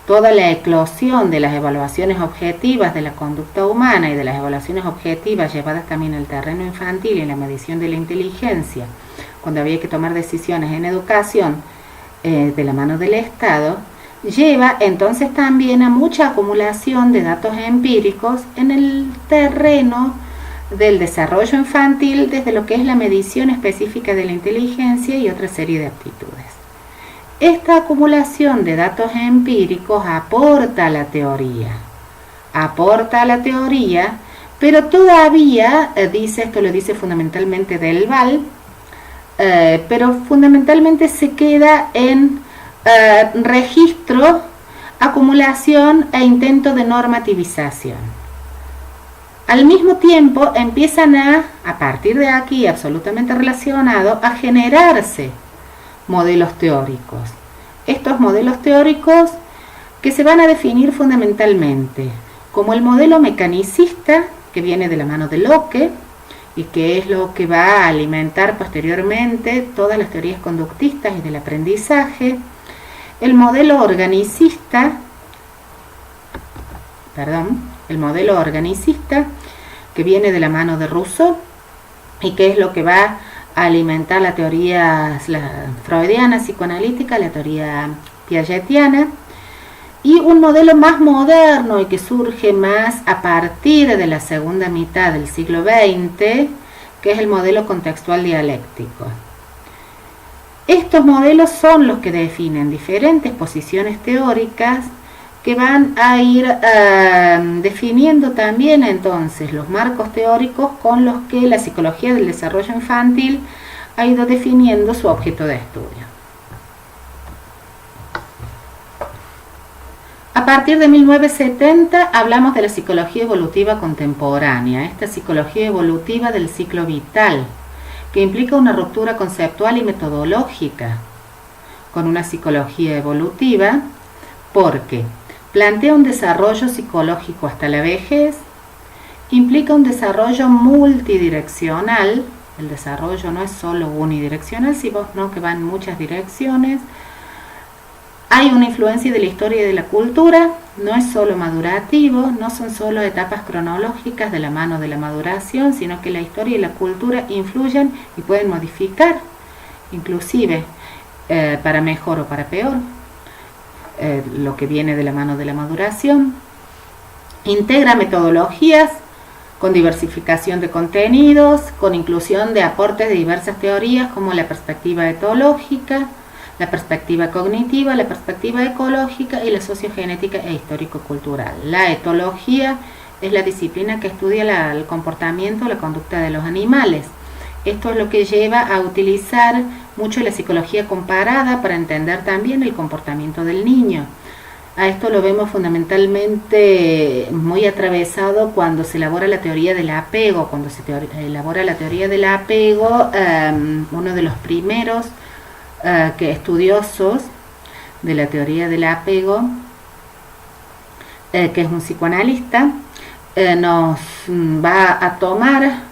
Toda la eclosión de las evaluaciones objetivas de la conducta humana y de las evaluaciones objetivas llevadas también al terreno infantil y en la medición de la inteligencia, cuando había que tomar decisiones en educación de la mano del Estado, lleva entonces también a mucha acumulación de datos empíricos en el terreno del desarrollo infantil desde lo que es la medición específica de la inteligencia y otra serie de aptitudes. Esta acumulación de datos empíricos aporta a la teoría, pero todavía, esto lo dice fundamentalmente Delval, pero fundamentalmente se queda en registro, acumulación e intento de normativización. Al mismo tiempo empiezan a partir de aquí, absolutamente relacionado, a generarse modelos teóricos. Estos modelos teóricos que se van a definir fundamentalmente como el modelo mecanicista, que viene de la mano de Locke, y que es lo que va a alimentar posteriormente todas las teorías conductistas y del aprendizaje, el modelo organicista, que viene de la mano de Rousseau, y que es lo que va a alimentar la teoría freudiana, psicoanalítica, la teoría piagetiana, y un modelo más moderno y que surge más a partir de la segunda mitad del siglo XX, que es el modelo contextual dialéctico. Estos modelos son los que definen diferentes posiciones teóricas que van a ir definiendo también entonces los marcos teóricos con los que la psicología del desarrollo infantil ha ido definiendo su objeto de estudio. A partir de 1970 hablamos de la psicología evolutiva contemporánea, esta psicología evolutiva del ciclo vital, que implica una ruptura conceptual y metodológica con una psicología evolutiva, porque plantea un desarrollo psicológico hasta la vejez, implica un desarrollo multidireccional, el desarrollo no es solo unidireccional, sino que va en muchas direcciones. Hay una influencia de la historia y de la cultura, no es solo madurativo, no son solo etapas cronológicas de la mano de la maduración, sino que la historia y la cultura influyen y pueden modificar, inclusive para mejor o para peor, lo que viene de la mano de la maduración. Integra metodologías con diversificación de contenidos, con inclusión de aportes de diversas teorías como la perspectiva etológica, la perspectiva cognitiva, la perspectiva ecológica y la sociogenética e histórico-cultural. La etología es la disciplina que estudia el comportamiento, la conducta de los animales. Esto es lo que lleva a utilizar mucho la psicología comparada para entender también el comportamiento del niño. A esto lo vemos fundamentalmente muy atravesado cuando se elabora la teoría del apego. Cuando se elabora la teoría del apego, uno de los primeros estudiosos de la teoría del apego, que es un psicoanalista, nos va a tomar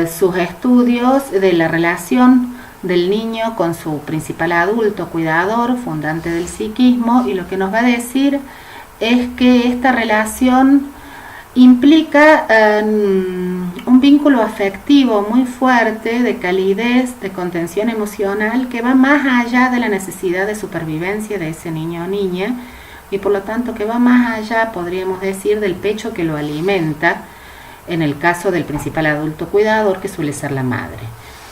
sus estudios de la relación del niño con su principal adulto cuidador, fundante del psiquismo, y lo que nos va a decir es que esta relación implica un vínculo afectivo muy fuerte, de calidez, de contención emocional, que va más allá de la necesidad de supervivencia de ese niño o niña, y por lo tanto que va más allá, podríamos decir, del pecho que lo alimenta, en el caso del principal adulto cuidador, que suele ser la madre.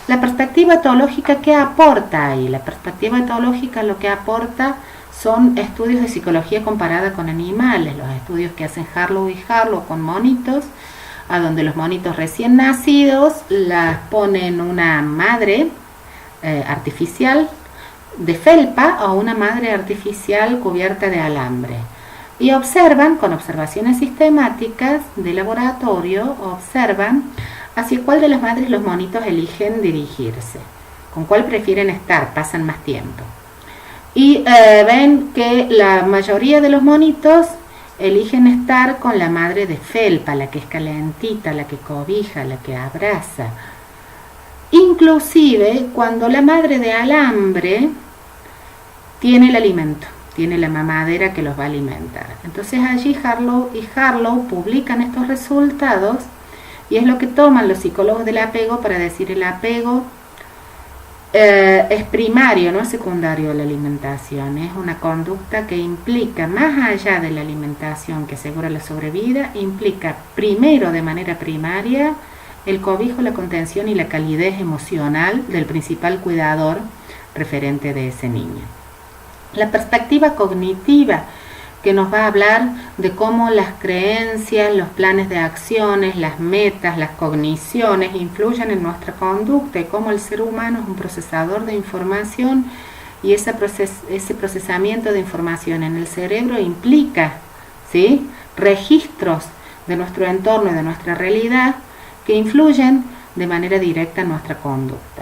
La perspectiva etológica, ¿qué aporta ahí? La perspectiva etológica lo que aporta son estudios de psicología comparada con animales, los estudios que hacen Harlow y Harlow con monitos, a donde los monitos recién nacidos las ponen una madre artificial de felpa o una madre artificial cubierta de alambre. Y observan, con observaciones sistemáticas de laboratorio, observan hacia cuál de las madres los monitos eligen dirigirse, con cuál prefieren estar, pasan más tiempo. Y ven que la mayoría de los monitos eligen estar con la madre de felpa, la que es calentita, la que cobija, la que abraza. Inclusive cuando la madre de alambre tiene el alimento, tiene la mamadera que los va a alimentar. Entonces allí Harlow y Harlow publican estos resultados y es lo que toman los psicólogos del apego para decir el apego es primario, no es secundario a la alimentación, es una conducta que implica, más allá de la alimentación que asegura la sobrevida, implica primero de manera primaria el cobijo, la contención y la calidez emocional del principal cuidador referente de ese niño. La perspectiva cognitiva, que nos va a hablar de cómo las creencias, los planes de acciones, las metas, las cogniciones influyen en nuestra conducta y cómo el ser humano es un procesador de información y ese procesamiento de información en el cerebro implica, ¿sí?, registros de nuestro entorno y de nuestra realidad que influyen de manera directa en nuestra conducta.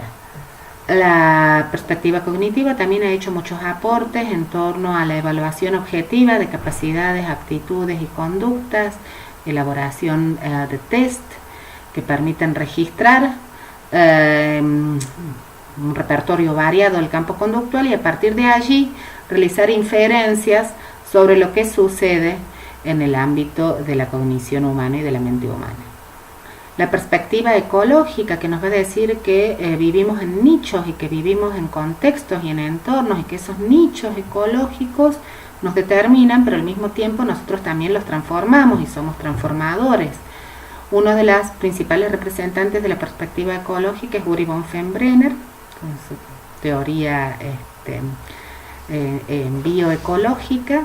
La perspectiva cognitiva también ha hecho muchos aportes en torno a la evaluación objetiva de capacidades, aptitudes y conductas, elaboración de test que permiten registrar un repertorio variado del campo conductual y a partir de allí realizar inferencias sobre lo que sucede en el ámbito de la cognición humana y de la mente humana. La perspectiva ecológica, que nos va a decir que vivimos en nichos y que vivimos en contextos y en entornos y que esos nichos ecológicos nos determinan, pero al mismo tiempo nosotros también los transformamos y somos transformadores. Uno de las principales representantes de la perspectiva ecológica es Uri von Fenbrenner, con su teoría bioecológica,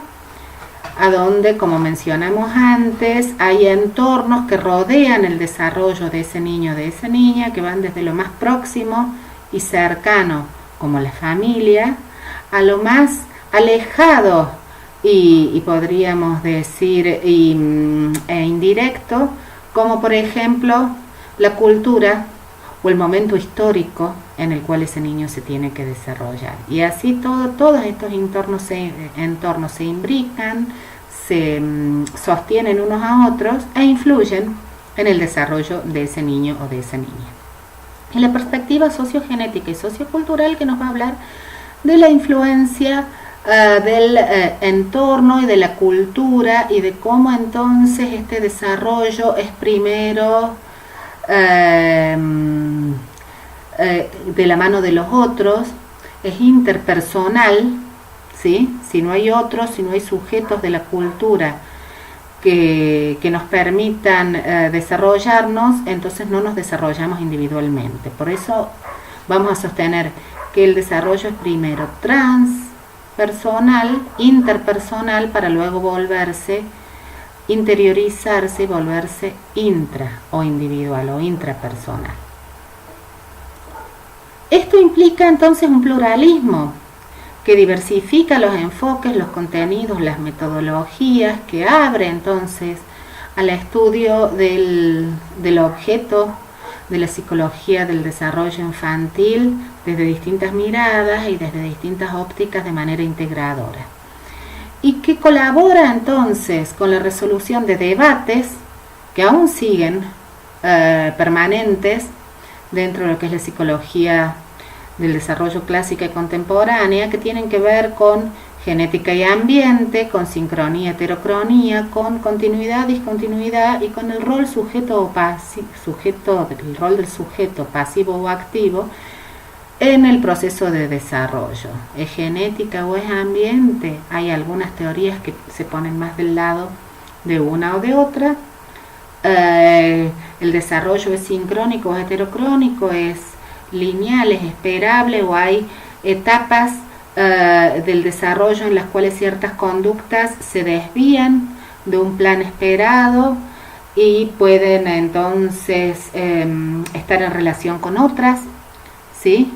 a donde, como mencionamos antes, hay entornos que rodean el desarrollo de ese niño o de esa niña, que van desde lo más próximo y cercano, como la familia, a lo más alejado y podríamos decir indirecto, como por ejemplo la cultura o el momento histórico en el cual ese niño se tiene que desarrollar. Y así todos estos entornos se imbrican, se sostienen unos a otros e influyen en el desarrollo de ese niño o de esa niña. Y la perspectiva sociogenética y sociocultural, que nos va a hablar de la influencia del entorno y de la cultura y de cómo entonces este desarrollo es primero de la mano de los otros, es interpersonal, ¿sí? Si no hay otros, si no hay sujetos de la cultura que nos permitan desarrollarnos, entonces no nos desarrollamos individualmente. Por eso vamos a sostener que el desarrollo es primero transpersonal, interpersonal, para luego interiorizarse y volverse intra o individual o intrapersonal. Esto implica entonces un pluralismo que diversifica los enfoques, los contenidos, las metodologías, que abre entonces al estudio del objeto de la psicología del desarrollo infantil desde distintas miradas y desde distintas ópticas de manera integradora. Y que colabora entonces con la resolución de debates que aún siguen permanentes dentro de lo que es la psicología del desarrollo clásica y contemporánea, que tienen que ver con genética y ambiente, con sincronía, heterocronía, con continuidad, discontinuidad y con el rol el rol del sujeto pasivo o activo en el proceso de desarrollo. ¿Es genética o es ambiente? Hay algunas teorías que se ponen más del lado de una o de otra. El desarrollo es sincrónico o heterocrónico, es lineal, es esperable, o hay etapas del desarrollo en las cuales ciertas conductas se desvían de un plan esperado y pueden entonces estar en relación con otras, ¿sí?,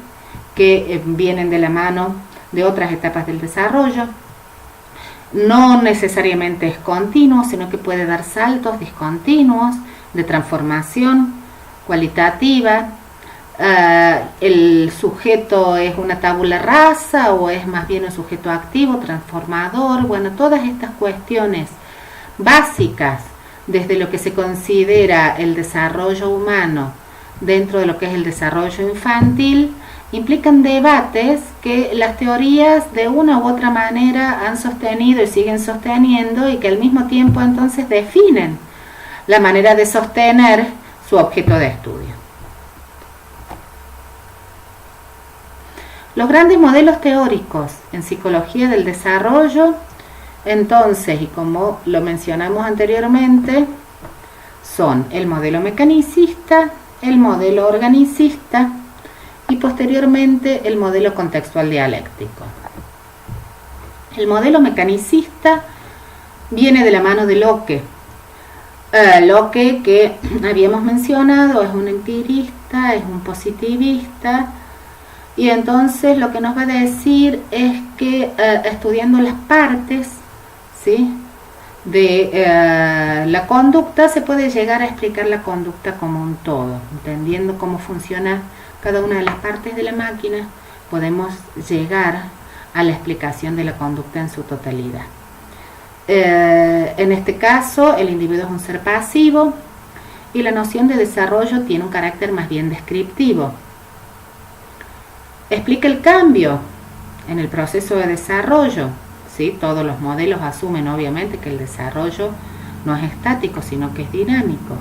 que vienen de la mano de otras etapas del desarrollo. no necesariamente es continuo, sino que puede dar saltos discontinuos de transformación cualitativa. El sujeto es una tabula rasa o es más bien un sujeto activo, transformador. Bueno, todas estas cuestiones básicas desde lo que se considera el desarrollo humano dentro de lo que es el desarrollo infantil implican debates que las teorías de una u otra manera han sostenido y siguen sosteniendo, y que al mismo tiempo entonces definen la manera de sostener su objeto de estudio. Los grandes modelos teóricos en psicología del desarrollo, entonces, y como lo mencionamos anteriormente, son el modelo mecanicista, el modelo organicista y posteriormente el modelo contextual dialéctico. El modelo mecanicista viene de la mano de Locke. Locke, que habíamos mencionado, es un empirista, es un positivista, y entonces lo que nos va a decir es que estudiando las partes, ¿sí?, de la conducta se puede llegar a explicar la conducta como un todo. Entendiendo cómo funciona cada una de las partes de la máquina, podemos llegar a la explicación de la conducta en su totalidad. En este caso, el individuo es un ser pasivo y la noción de desarrollo tiene un carácter más bien descriptivo. Explica el cambio en el proceso de desarrollo. ¿Sí? Todos los modelos asumen obviamente que el desarrollo no es estático, sino que es dinámico,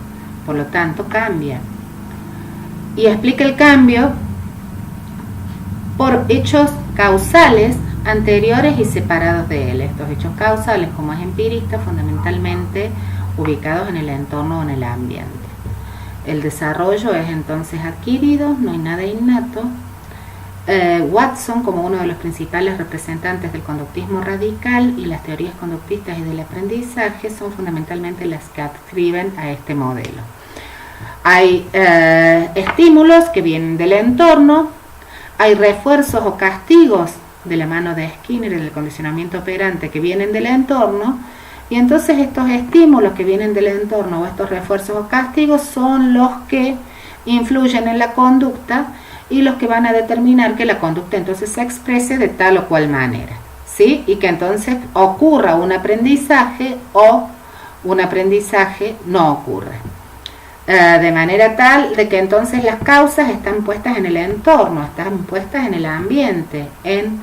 por lo tanto cambia. Y explica el cambio por hechos causales anteriores y separados de él. Estos hechos causales, como es empirista, fundamentalmente ubicados en el entorno o en el ambiente. El desarrollo es entonces adquirido, no hay nada innato. Watson, como uno de los principales representantes del conductismo radical y las teorías conductistas y del aprendizaje, son fundamentalmente las que adscriben a este modelo. Hay estímulos que vienen del entorno, hay refuerzos o castigos de la mano de Skinner y del condicionamiento operante que vienen del entorno, y entonces estos estímulos que vienen del entorno o estos refuerzos o castigos son los que influyen en la conducta y los que van a determinar que la conducta entonces se exprese de tal o cual manera, ¿sí? Y que entonces ocurra un aprendizaje o un aprendizaje no ocurra. De manera tal de que entonces las causas están puestas en el entorno, están puestas en el ambiente, en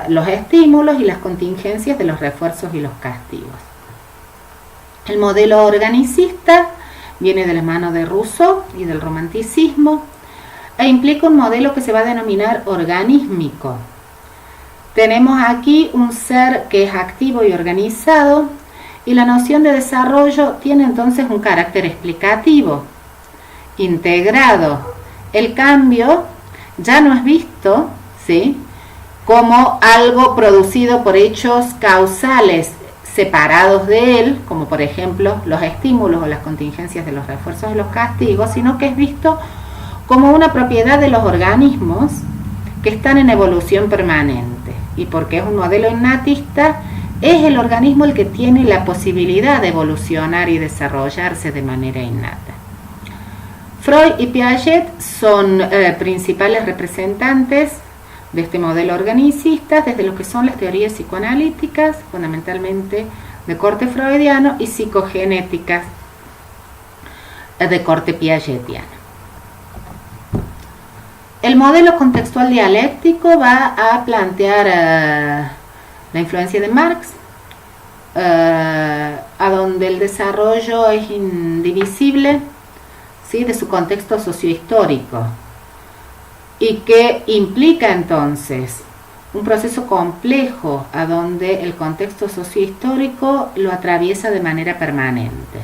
los estímulos y las contingencias de los refuerzos y los castigos. El modelo organicista viene de la mano de Rousseau y del romanticismo, e implica un modelo que se va a denominar organísmico. Tenemos aquí un ser que es activo y organizado, y la noción de desarrollo tiene entonces un carácter explicativo, integrado. El cambio ya no es visto, ¿sí?, como algo producido por hechos causales separados de él, como por ejemplo los estímulos o las contingencias de los refuerzos y los castigos, sino que es visto como una propiedad de los organismos que están en evolución permanente. Y porque es un modelo innatista, es el organismo el que tiene la posibilidad de evolucionar y desarrollarse de manera innata. Freud y Piaget son principales representantes de este modelo organicista desde lo que son las teorías psicoanalíticas, fundamentalmente de corte freudiano, y psicogenéticas de corte piagetiano. El modelo contextual dialéctico va a plantear la influencia de Marx, a donde el desarrollo es indivisible, ¿sí?, de su contexto sociohistórico, y que implica entonces un proceso complejo a donde el contexto sociohistórico lo atraviesa de manera permanente.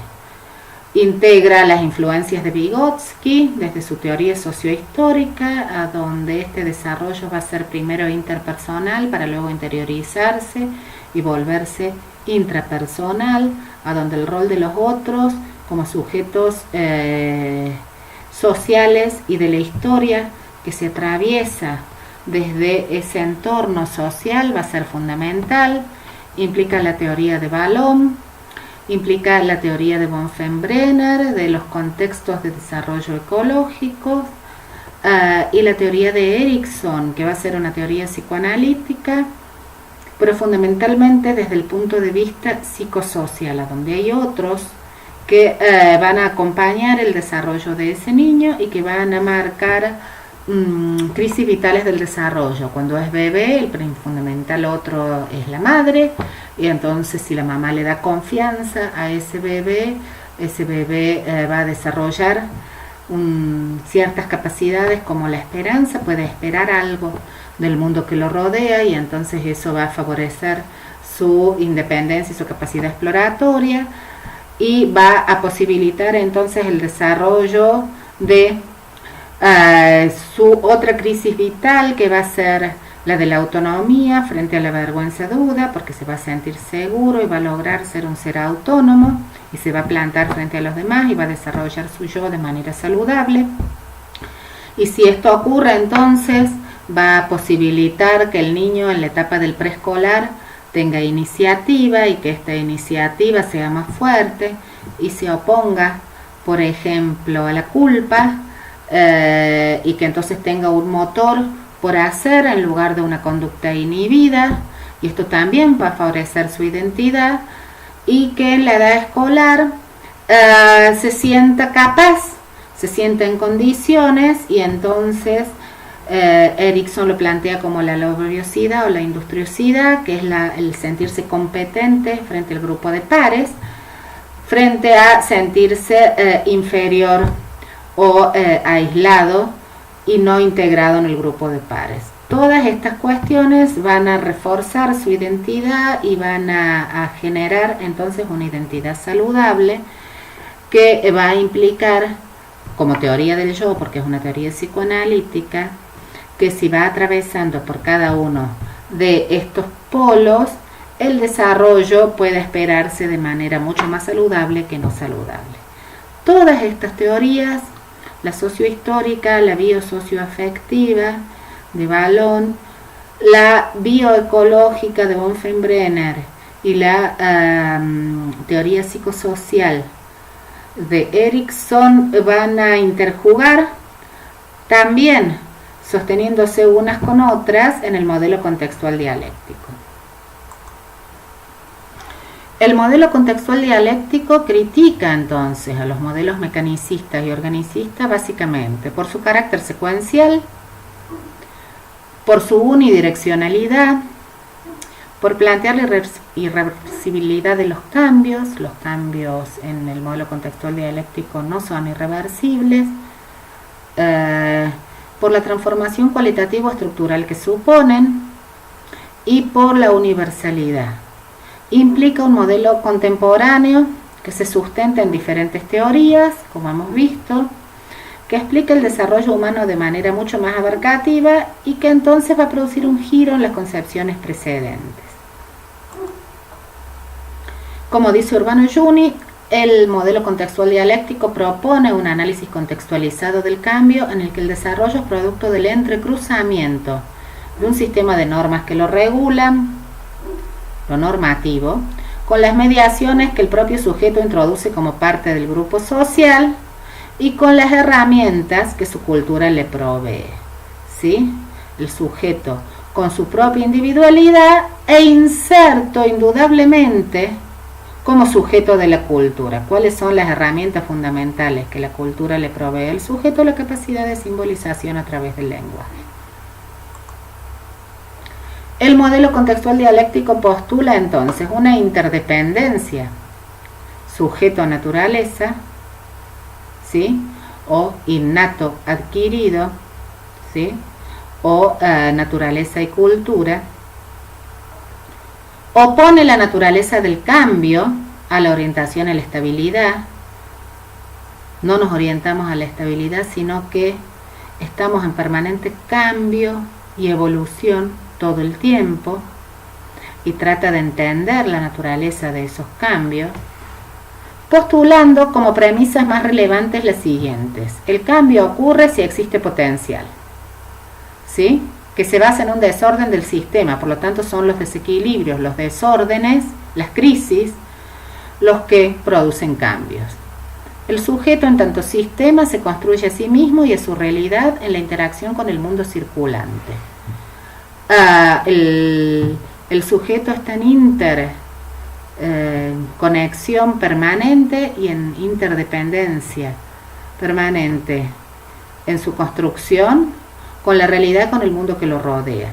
Integra las influencias de Vygotsky desde su teoría sociohistórica, a donde este desarrollo va a ser primero interpersonal para luego interiorizarse y volverse intrapersonal, a donde el rol de los otros como sujetos sociales y de la historia que se atraviesa desde ese entorno social va a ser fundamental, implica la teoría de Vallon, implica la teoría de Bonfenbrenner, de los contextos de desarrollo ecológico, y la teoría de Erikson, que va a ser una teoría psicoanalítica, pero fundamentalmente desde el punto de vista psicosocial, donde hay otros que van a acompañar el desarrollo de ese niño y que van a marcar crisis vitales del desarrollo. Cuando es bebé, el fundamental otro es la madre, y entonces si la mamá le da confianza a ese bebé va a desarrollar ciertas capacidades como la esperanza, puede esperar algo del mundo que lo rodea, y entonces eso va a favorecer su independencia y su capacidad exploratoria, y va a posibilitar entonces el desarrollo de su otra crisis vital, que va a ser la de la autonomía frente a la vergüenza duda, porque se va a sentir seguro y va a lograr ser un ser autónomo y se va a plantar frente a los demás y va a desarrollar su yo de manera saludable. Y si esto ocurre, entonces va a posibilitar que el niño en la etapa del preescolar tenga iniciativa, y que esta iniciativa sea más fuerte y se oponga, por ejemplo, a la culpa, y que entonces tenga un motor por hacer en lugar de una conducta inhibida, y esto también va a favorecer su identidad, y que en la edad escolar se sienta capaz, se sienta en condiciones, y entonces Erikson lo plantea como la laboriosidad o la industriosidad, que es el sentirse competente frente al grupo de pares, frente a sentirse inferior o aislado y no integrado en el grupo de pares. Todas estas cuestiones van a reforzar su identidad y van a generar entonces una identidad saludable, que va a implicar, como teoría del yo, porque es una teoría psicoanalítica, que si va atravesando por cada uno de estos polos, el desarrollo puede esperarse de manera mucho más saludable que no saludable. Todas estas teorías, la sociohistórica, la biosocioafectiva de Vallon, la bioecológica de Bonfenbrenner y la teoría psicosocial de Erikson, van a interjugar también, sosteniéndose unas con otras en el modelo contextual dialéctico. El modelo contextual dialéctico critica entonces a los modelos mecanicistas y organicistas básicamente por su carácter secuencial, por su unidireccionalidad, por plantear la irreversibilidad de los cambios en el modelo contextual dialéctico no son irreversibles, por la transformación cualitativo-estructural que suponen, y por la universalidad. Implica un modelo contemporáneo que se sustenta en diferentes teorías, como hemos visto, que explica el desarrollo humano de manera mucho más abarcativa y que entonces va a producir un giro en las concepciones precedentes. Como dice Urbano Giuni, el modelo contextual dialéctico propone un análisis contextualizado del cambio en el que el desarrollo es producto del entrecruzamiento de un sistema de normas que lo regulan, lo normativo, con las mediaciones que el propio sujeto introduce como parte del grupo social y con las herramientas que su cultura le provee, ¿sí? El sujeto con su propia individualidad e inserto indudablemente como sujeto de la cultura. ¿Cuáles son las herramientas fundamentales que la cultura le provee al sujeto? La capacidad de simbolización a través del lenguaje. El modelo contextual dialéctico postula entonces una interdependencia sujeto-naturaleza, ¿sí? O innato adquirido, ¿sí? O naturaleza y cultura. Opone la naturaleza del cambio a la orientación a la estabilidad. No nos orientamos a la estabilidad, sino que estamos en permanente cambio y evolución todo el tiempo, y trata de entender la naturaleza de esos cambios, postulando como premisas más relevantes las siguientes. El cambio ocurre si existe potencial, ¿sí? que se basa en un desorden del sistema. Por lo tanto, son los desequilibrios, los desórdenes, las crisis, los que producen cambios. El sujeto en tanto sistema se construye a sí mismo y a su realidad en la interacción con el mundo circulante. El sujeto está en interconexión permanente y en interdependencia permanente en su construcción con la realidad, con el mundo que lo rodea.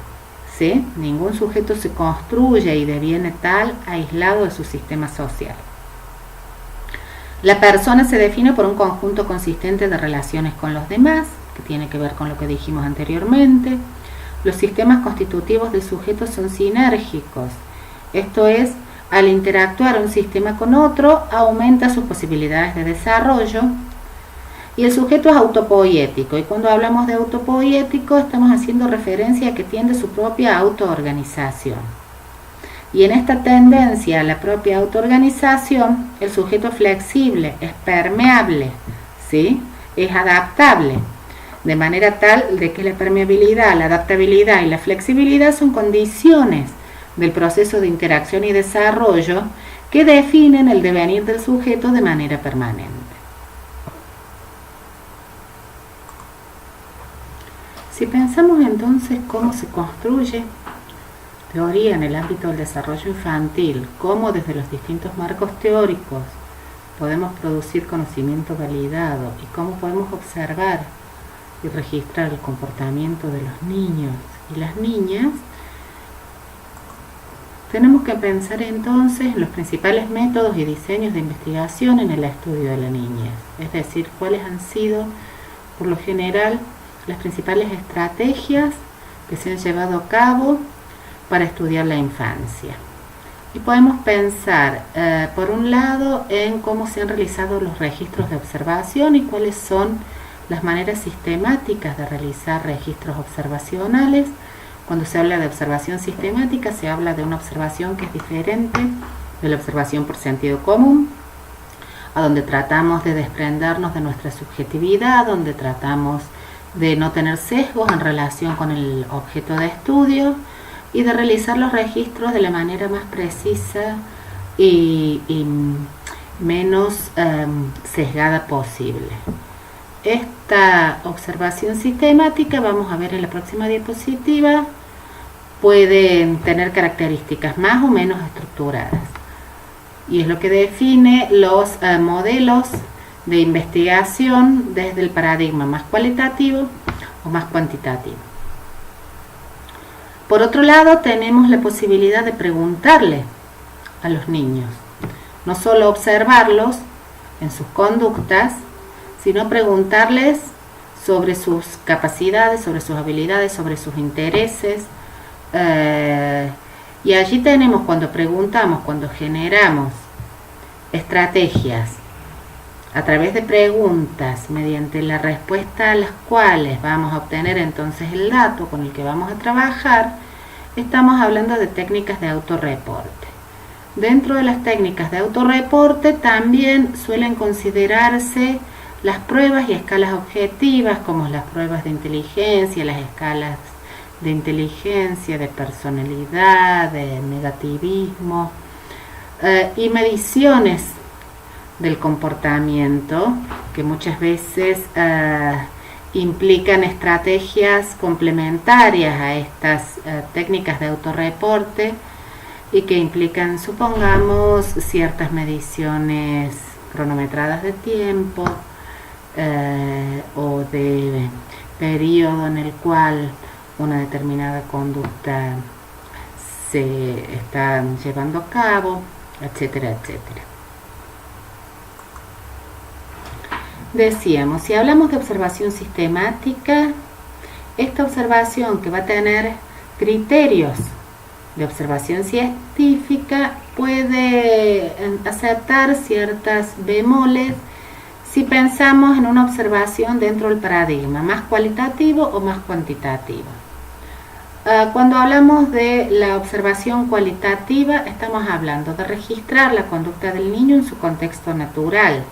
¿Sí? Ningún sujeto se construye y deviene tal aislado de su sistema social. La persona se define por un conjunto consistente de relaciones con los demás, que tiene que ver con lo que dijimos anteriormente. Los sistemas constitutivos del sujeto son sinérgicos, esto es, al interactuar un sistema con otro, aumenta sus posibilidades de desarrollo. Y el sujeto es autopoético, y cuando hablamos de autopoético estamos haciendo referencia a que tiende a su propia autoorganización. Y en esta tendencia a la propia autoorganización, el sujeto es flexible, es permeable, ¿sí? Es adaptable, de manera tal de que la permeabilidad, la adaptabilidad y la flexibilidad son condiciones del proceso de interacción y desarrollo que definen el devenir del sujeto de manera permanente. Si pensamos entonces cómo se construye teoría en el ámbito del desarrollo infantil, cómo desde los distintos marcos teóricos podemos producir conocimiento validado y cómo podemos observar y registrar el comportamiento de los niños y las niñas, tenemos que pensar entonces en los principales métodos y diseños de investigación en el estudio de la niñez, es decir, cuáles han sido, por lo general, las principales estrategias que se han llevado a cabo para estudiar la infancia. Y podemos pensar, por un lado, en cómo se han realizado los registros de observación y cuáles son las maneras sistemáticas de realizar registros observacionales. Cuando se habla de observación sistemática, se habla de una observación que es diferente de la observación por sentido común, a donde tratamos de desprendernos de nuestra subjetividad, donde tratamos de no tener sesgos en relación con el objeto de estudio y de realizar los registros de la manera más precisa y menos sesgada posible. Esta observación sistemática, vamos a ver en la próxima diapositiva, pueden tener características más o menos estructuradas y es lo que define los modelos de investigación desde el paradigma más cualitativo o más cuantitativo. Por otro lado, tenemos la posibilidad de preguntarle a los niños, no solo observarlos en sus conductas, sino preguntarles sobre sus capacidades, sobre sus habilidades, sobre sus intereses. Y allí tenemos, cuando preguntamos, cuando generamos estrategias a través de preguntas, mediante la respuesta a las cuales vamos a obtener entonces el dato con el que vamos a trabajar, estamos hablando de técnicas de autorreporte. Dentro de las técnicas de autorreporte también suelen considerarse las pruebas y escalas objetivas, como las pruebas de inteligencia, las escalas de inteligencia, de personalidad, de negativismo, y mediciones del comportamiento, que muchas veces implican estrategias complementarias a estas técnicas de autorreporte y que implican, supongamos, ciertas mediciones cronometradas de tiempo o de periodo en el cual una determinada conducta se está llevando a cabo, etcétera, etcétera. Decíamos, si hablamos de observación sistemática, esta observación que va a tener criterios de observación científica puede aceptar ciertas bemoles si pensamos en una observación dentro del paradigma más cualitativo o más cuantitativo. Cuando hablamos de la observación cualitativa, estamos hablando de registrar la conducta del niño en su contexto natural.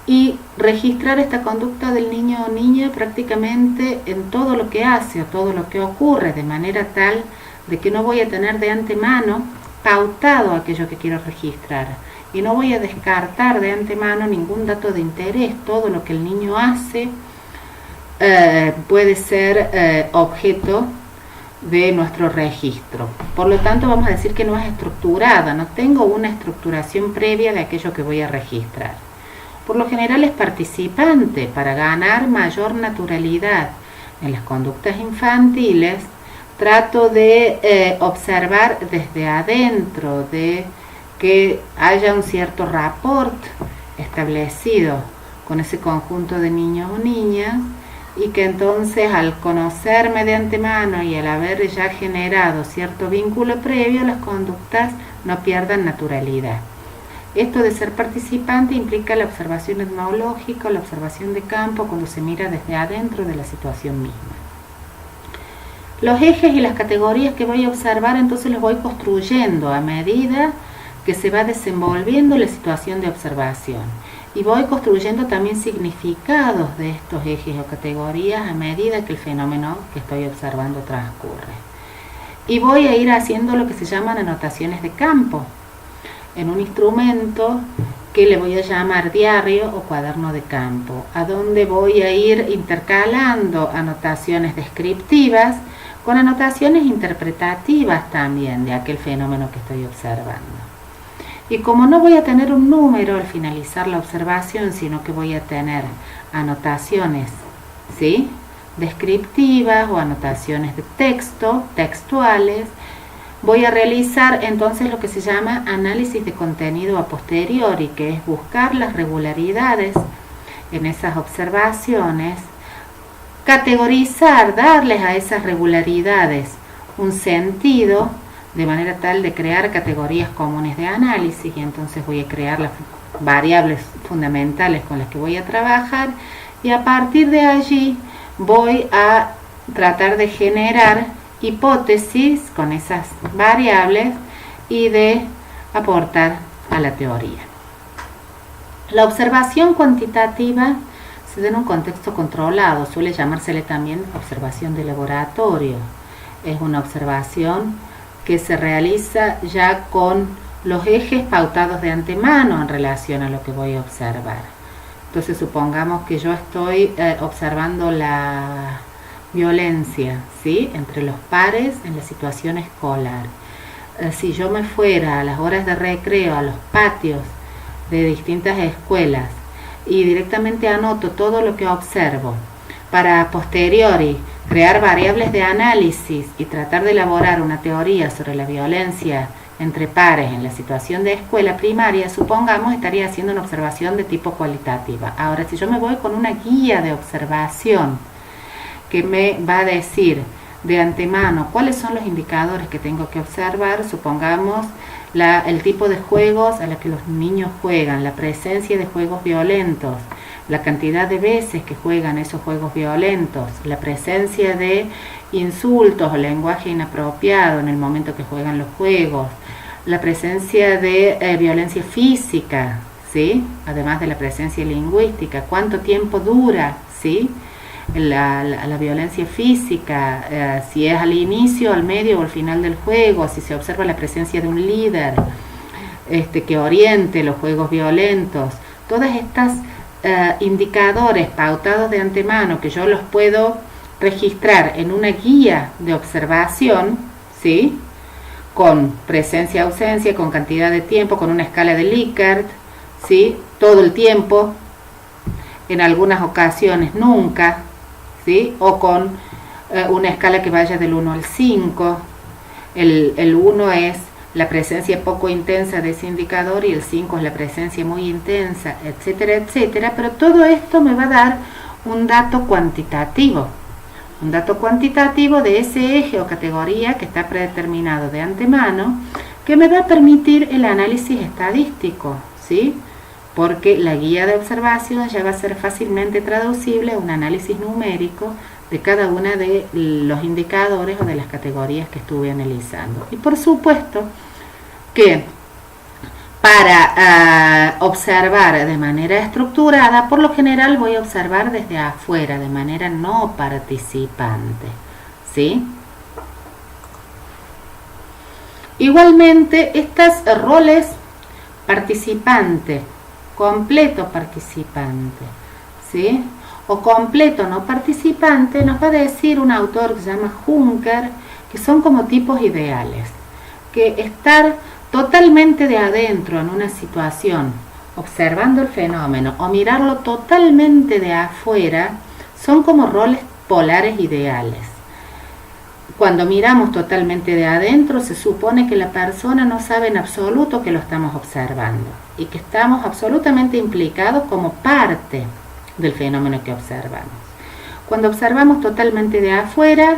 y registrar esta conducta del niño o niña prácticamente en todo lo que hace o todo lo que ocurre, de manera tal de que no voy a tener de antemano pautado aquello que quiero registrar y no voy a descartar de antemano ningún dato de interés. Todo lo que el niño hace puede ser objeto de nuestro registro. Por lo tanto, vamos a decir que no es estructurada, no tengo una estructuración previa de aquello que voy a registrar. Por lo general es participante. Para ganar mayor naturalidad en las conductas infantiles, trato de observar desde adentro, de que haya un cierto rapport establecido con ese conjunto de niños o niñas, y que entonces al conocerme de antemano y al haber ya generado cierto vínculo previo, las conductas no pierdan naturalidad. Esto de ser participante implica la observación etnológica, la observación de campo, cuando se mira desde adentro de la situación misma. Los ejes y las categorías que voy a observar, entonces los voy construyendo a medida que se va desenvolviendo la situación de observación. Y voy construyendo también significados de estos ejes o categorías a medida que el fenómeno que estoy observando transcurre. Y voy a ir haciendo lo que se llaman anotaciones de campo, en un instrumento que le voy a llamar diario o cuaderno de campo, a donde voy a ir intercalando anotaciones descriptivas con anotaciones interpretativas también de aquel fenómeno que estoy observando. Y como no voy a tener un número al finalizar la observación, sino que voy a tener anotaciones, ¿sí?, descriptivas o anotaciones de texto, textuales, voy a realizar entonces lo que se llama análisis de contenido a posteriori, que es buscar las regularidades en esas observaciones, categorizar, darles a esas regularidades un sentido, de manera tal de crear categorías comunes de análisis, y entonces voy a crear las variables fundamentales con las que voy a trabajar, y a partir de allí voy a tratar de generar hipótesis con esas variables y de aportar a la teoría. La observación cuantitativa se da en un contexto controlado, suele llamársele también observación de laboratorio. Es una observación que se realiza ya con los ejes pautados de antemano en relación a lo que voy a observar. Entonces supongamos que yo estoy observando la violencia, ¿sí?, entre los pares en la situación escolar. Si yo me fuera a las horas de recreo a los patios de distintas escuelas y directamente anoto todo lo que observo, para a posteriori crear variables de análisis y tratar de elaborar una teoría sobre la violencia entre pares en la situación de escuela primaria, supongamos, estaría haciendo una observación de tipo cualitativa. Ahora, si yo me voy con una guía de observación que me va a decir de antemano cuáles son los indicadores que tengo que observar, supongamos el tipo de juegos a los que los niños juegan, la presencia de juegos violentos, la cantidad de veces que juegan esos juegos violentos, la presencia de insultos o lenguaje inapropiado en el momento que juegan los juegos, la presencia de violencia física, ¿sí?, además de la presencia lingüística, cuánto tiempo dura, ¿sí?, la violencia física, si es al inicio, al medio o al final del juego, si se observa la presencia de un líder que oriente los juegos violentos. Todas estas indicadores pautados de antemano que yo los puedo registrar en una guía de observación, ¿sí?, con presencia, ausencia, con cantidad de tiempo, con una escala de Likert, ¿sí?, todo el tiempo, en algunas ocasiones nunca, ¿sí?, o con una escala que vaya del 1 al 5. El 1 es la presencia poco intensa de ese indicador y el 5 es la presencia muy intensa, etcétera, etcétera. Pero todo esto me va a dar un dato cuantitativo de ese eje o categoría que está predeterminado de antemano, que me va a permitir el análisis estadístico, ¿sí?, porque la guía de observación ya va a ser fácilmente traducible a un análisis numérico de cada uno de los indicadores o de las categorías que estuve analizando. Y por supuesto que Para observar de manera estructurada, por lo general voy a observar desde afuera, de manera no participante, ¿sí? Igualmente, estos roles participante, completo participante, ¿sí? O completo no participante, nos va a decir un autor que se llama Juncker, que son como tipos ideales, que estar totalmente de adentro en una situación, observando el fenómeno, o mirarlo totalmente de afuera, son como roles polares ideales. Cuando miramos totalmente de adentro, se supone que la persona no sabe en absoluto que lo estamos observando y que estamos absolutamente implicados como parte del fenómeno que observamos. Cuando observamos totalmente de afuera,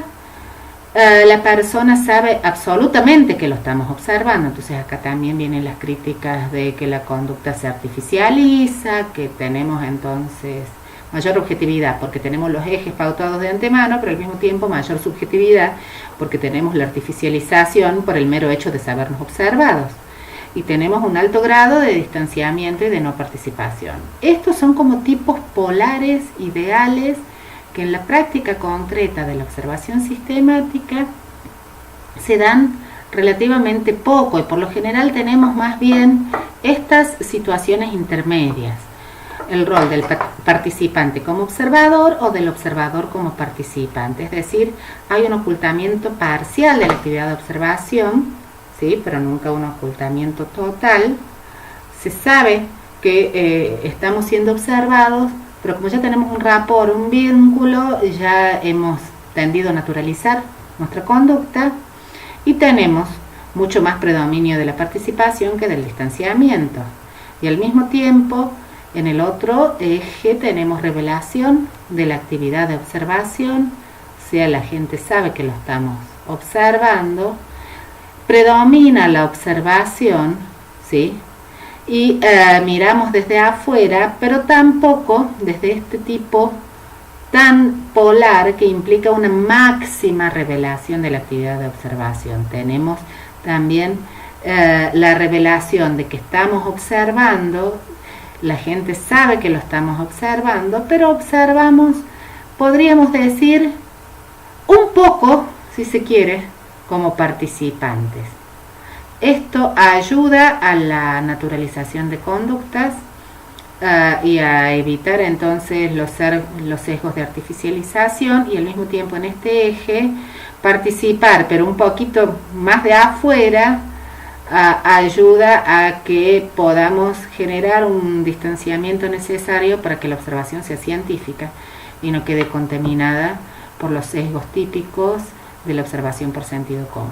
la persona sabe absolutamente que lo estamos observando. Entonces acá también vienen las críticas de que la conducta se artificializa, que tenemos entonces mayor objetividad porque tenemos los ejes pautados de antemano, pero al mismo tiempo mayor subjetividad porque tenemos la artificialización por el mero hecho de sabernos observados. Y tenemos un alto grado de distanciamiento y de no participación. Estos son como tipos polares ideales que en la práctica concreta de la observación sistemática se dan relativamente poco y por lo general tenemos más bien estas situaciones intermedias. El rol del participante como observador o del observador como participante, es decir, hay un ocultamiento parcial de la actividad de observación, ¿sí? Pero nunca un ocultamiento total. Se sabe que estamos siendo observados, pero como ya tenemos un rapport, un vínculo, ya hemos tendido a naturalizar nuestra conducta y tenemos mucho más predominio de la participación que del distanciamiento. Y al mismo tiempo, en el otro eje tenemos revelación de la actividad de observación, o sea, la gente sabe que lo estamos observando, predomina la observación, ¿sí? Y miramos desde afuera, pero tampoco desde este tipo tan polar que implica una máxima revelación de la actividad de observación. Tenemos también la revelación de que estamos observando. La gente sabe que lo estamos observando, pero observamos, podríamos decir, un poco, si se quiere, como participantes. Esto ayuda a la naturalización de conductas y a evitar entonces los sesgos de artificialización y al mismo tiempo en este eje participar, pero un poquito más de afuera, ayuda a que podamos generar un distanciamiento necesario para que la observación sea científica y no quede contaminada por los sesgos típicos de la observación por sentido común.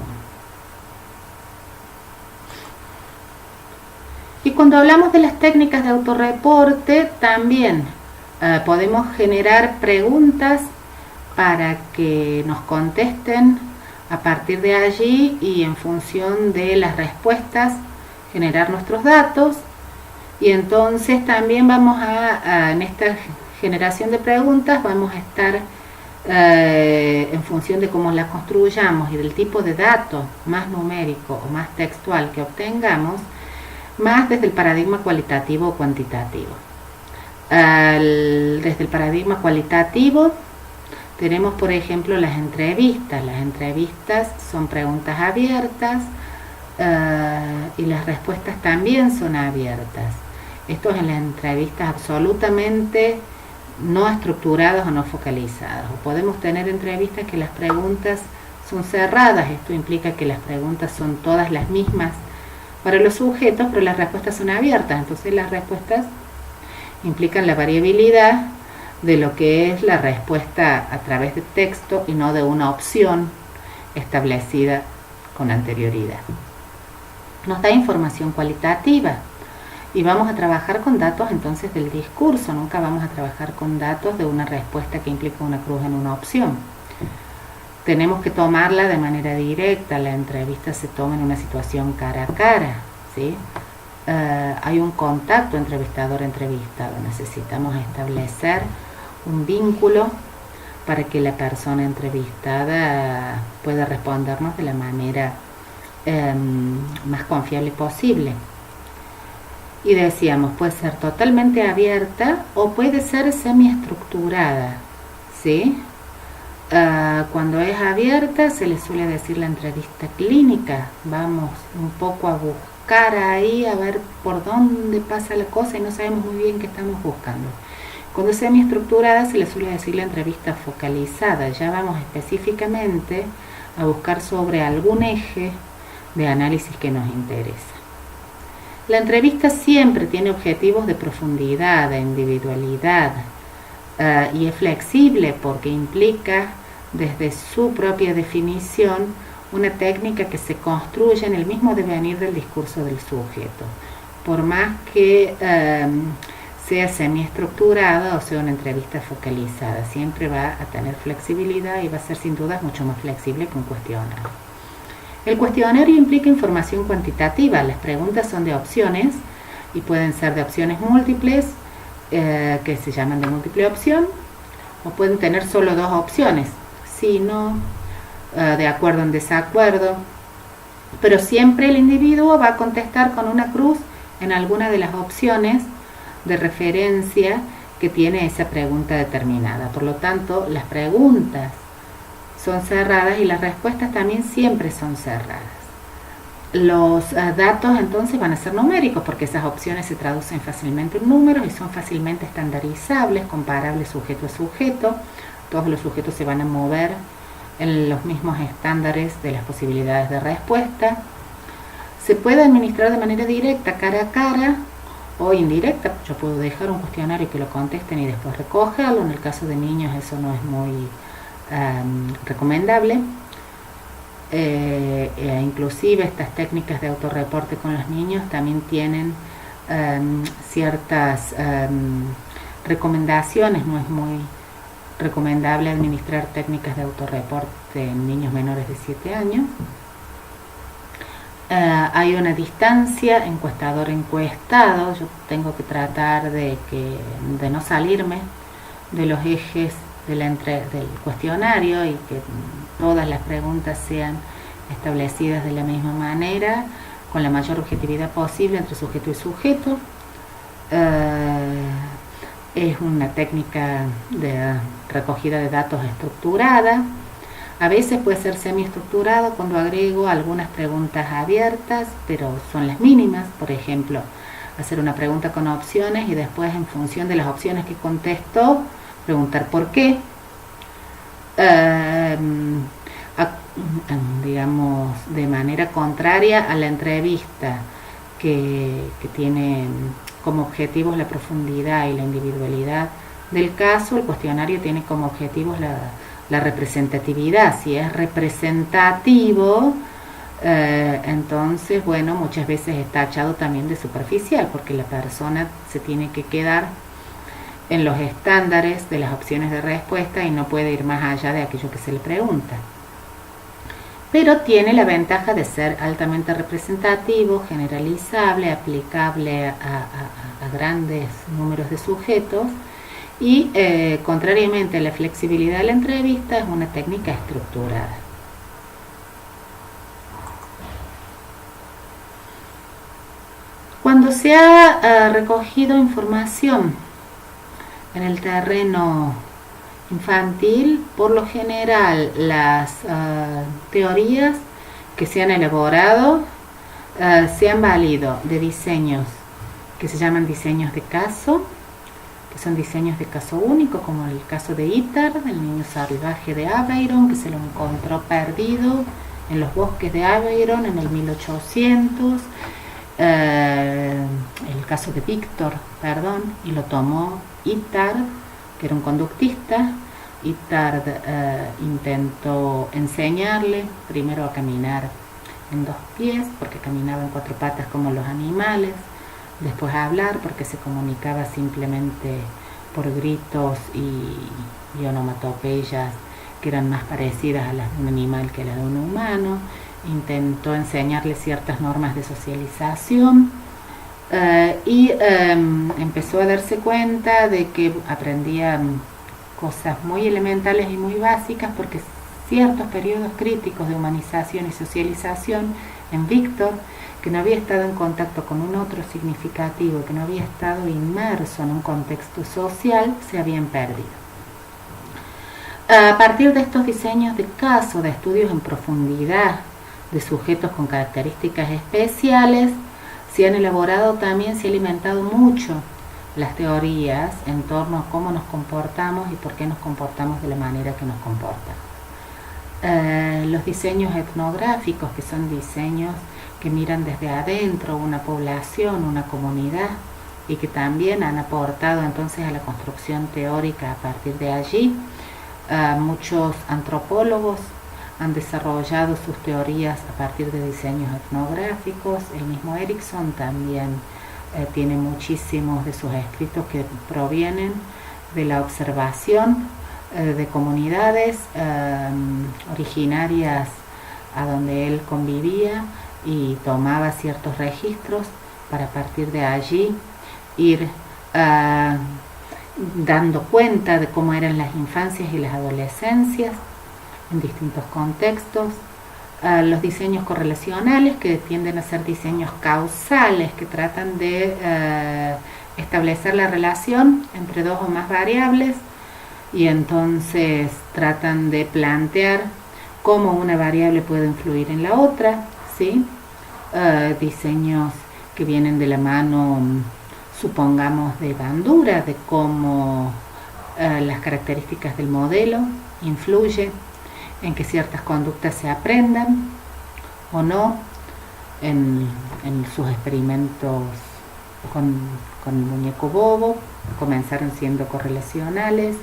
Y cuando hablamos de las técnicas de autorreporte, también podemos generar preguntas para que nos contesten a partir de allí y en función de las respuestas generar nuestros datos. Y entonces también vamos en esta generación de preguntas vamos a estar en función de cómo la construyamos y del tipo de dato más numérico o más textual que obtengamos, más desde el paradigma cualitativo o cuantitativo. Desde el paradigma cualitativo tenemos, por ejemplo, las entrevistas. Las entrevistas son preguntas abiertas y las respuestas también son abiertas. Esto es en las entrevistas absolutamente no estructuradas o no focalizadas. O podemos tener entrevistas que las preguntas son cerradas. Esto implica que las preguntas son todas las mismas para los sujetos, pero las respuestas son abiertas. Entonces las respuestas implican la variabilidad de lo que es la respuesta a través de texto y no de una opción establecida con anterioridad. Nos da información cualitativa y vamos a trabajar con datos entonces del discurso, nunca vamos a trabajar con datos de una respuesta que implica una cruz en una opción. Tenemos que tomarla de manera directa, la entrevista se toma en una situación cara a cara, ¿sí? Hay un contacto entrevistador-entrevistado, necesitamos establecer un vínculo para que la persona entrevistada pueda respondernos de la manera más confiable posible. Y decíamos, puede ser totalmente abierta o puede ser semiestructurada, ¿sí? Cuando es abierta se le suele decir la entrevista clínica. Vamos un poco a buscar ahí, a ver por dónde pasa la cosa y no sabemos muy bien qué estamos buscando. Cuando es semiestructurada se le suele decir la entrevista focalizada. Ya vamos específicamente a buscar sobre algún eje de análisis que nos interesa. La entrevista siempre tiene objetivos de profundidad, de individualidad, y es flexible porque implica desde su propia definición una técnica que se construye en el mismo devenir del discurso del sujeto. Por más que sea semiestructurada o sea una entrevista focalizada, siempre va a tener flexibilidad y va a ser sin duda mucho más flexible que un cuestionario. El cuestionario implica información cuantitativa. Las preguntas son de opciones y pueden ser de opciones múltiples, que se llaman de múltiple opción, o pueden tener solo dos opciones, sí, no, de acuerdo, en desacuerdo, pero siempre el individuo va a contestar con una cruz en alguna de las opciones de referencia que tiene esa pregunta determinada. Por lo tanto, las preguntas son cerradas y las respuestas también siempre son cerradas. Los datos entonces van a ser numéricos porque esas opciones se traducen fácilmente en números y son fácilmente estandarizables, comparables sujeto a sujeto. Todos los sujetos se van a mover en los mismos estándares de las posibilidades de respuesta. Se puede administrar de manera directa, cara a cara, o indirecta. Yo puedo dejar un cuestionario que lo contesten y después recogerlo. En el caso de niños eso no es muy recomendable. Inclusive estas técnicas de autorreporte con los niños también tienen ciertas recomendaciones. No es muy recomendable administrar técnicas de autorreporte en niños menores de 7 años. Hay una distancia encuestador-encuestado. Yo tengo que tratar de no salirme de los ejes del cuestionario y que todas las preguntas sean establecidas de la misma manera, con la mayor objetividad posible entre sujeto y sujeto. Es una técnica de recogida de datos estructurada. A veces puede ser semiestructurado cuando agrego algunas preguntas abiertas, pero son las mínimas. Por ejemplo, hacer una pregunta con opciones y después, en función de las opciones que contestó, preguntar por qué. Digamos, de manera contraria a la entrevista que tiene como objetivos la profundidad y la individualidad del caso, el cuestionario tiene como objetivos la representatividad. Si es representativo, entonces, bueno, muchas veces está tachado también de superficial, porque la persona se tiene que quedar en los estándares de las opciones de respuesta y no puede ir más allá de aquello que se le pregunta. Pero tiene la ventaja de ser altamente representativo, generalizable, aplicable a grandes números de sujetos y, contrariamente a la flexibilidad de la entrevista, es una técnica estructurada. Cuando se ha recogido información en el terreno infantil, por lo general las teorías que se han elaborado se han valido de diseños que se llaman diseños de caso, que son diseños de caso único, como el caso de Itard, el niño salvaje de Aveyron, que se lo encontró perdido en los bosques de Aveyron en el 1800, el caso de Víctor, y lo tomó Itard, que era un conductista. Itard intentó enseñarle primero a caminar en 2 pies, porque caminaba en 4 patas como los animales, después a hablar, porque se comunicaba simplemente por gritos y onomatopeyas que eran más parecidas a las de un animal que a las de un humano. Intentó enseñarle ciertas normas de socialización y empezó a darse cuenta de que aprendían cosas muy elementales y muy básicas, porque ciertos periodos críticos de humanización y socialización en Víctor que no había estado en contacto con un otro significativo, que no había estado inmerso en un contexto social, se habían perdido. A partir de estos diseños de caso, de estudios en profundidad de sujetos con características especiales, se han elaborado también, se ha alimentado mucho las teorías en torno a cómo nos comportamos y por qué nos comportamos de la manera que nos comportan. Los diseños etnográficos, que son diseños que miran desde adentro una población, una comunidad, y que también han aportado entonces a la construcción teórica a partir de allí. Muchos antropólogos han desarrollado sus teorías a partir de diseños etnográficos. El mismo Erikson también tiene muchísimos de sus escritos que provienen de la observación de comunidades originarias a donde él convivía y tomaba ciertos registros para a partir de allí ir dando cuenta de cómo eran las infancias y las adolescencias en distintos contextos. Los diseños correlacionales, que tienden a ser diseños causales, que tratan de establecer la relación entre dos o más variables y entonces tratan de plantear cómo una variable puede influir en la otra, ¿sí? Diseños que vienen de la mano, supongamos, de Bandura, de cómo las características del modelo influyen en que ciertas conductas se aprendan o no en sus experimentos con el muñeco bobo. Comenzaron siendo correlacionales.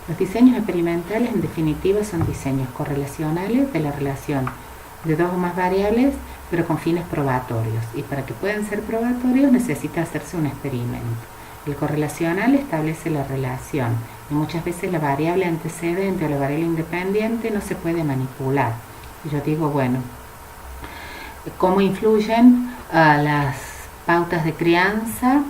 Los diseños experimentales, en definitiva, son diseños correlacionales de la relación de dos o más variables, pero con fines probatorios. Y para que puedan ser probatorios necesita hacerse un experimento. El correlacional establece la relación y muchas veces la variable antecedente o la variable independiente no se puede manipular. Y yo digo, bueno, ¿cómo influyen las pautas de crianza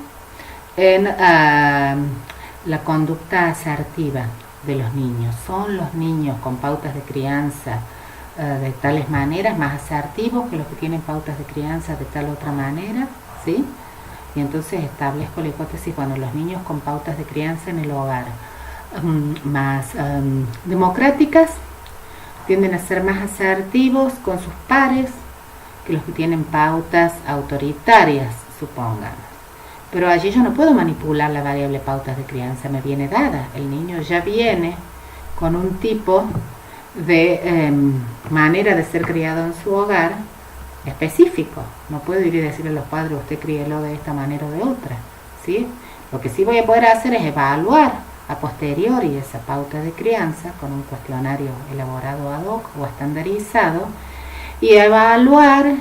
en la conducta asertiva de los niños? ¿Son los niños con pautas de crianza de tales maneras más asertivos que los que tienen pautas de crianza de tal otra manera? ¿Sí? Y entonces establezco la hipótesis, bueno, los niños con pautas de crianza en el hogar más democráticas tienden a ser más asertivos con sus pares que los que tienen pautas autoritarias, supongamos. Pero allí yo no puedo manipular la variable pautas de crianza, me viene dada. El niño ya viene con un tipo de manera de ser criado en su hogar específico. No puedo ir y decirle a los padres, usted críelo de esta manera o de otra, ¿sí? Lo que sí voy a poder hacer es evaluar a posteriori esa pauta de crianza con un cuestionario elaborado ad hoc o estandarizado y evaluar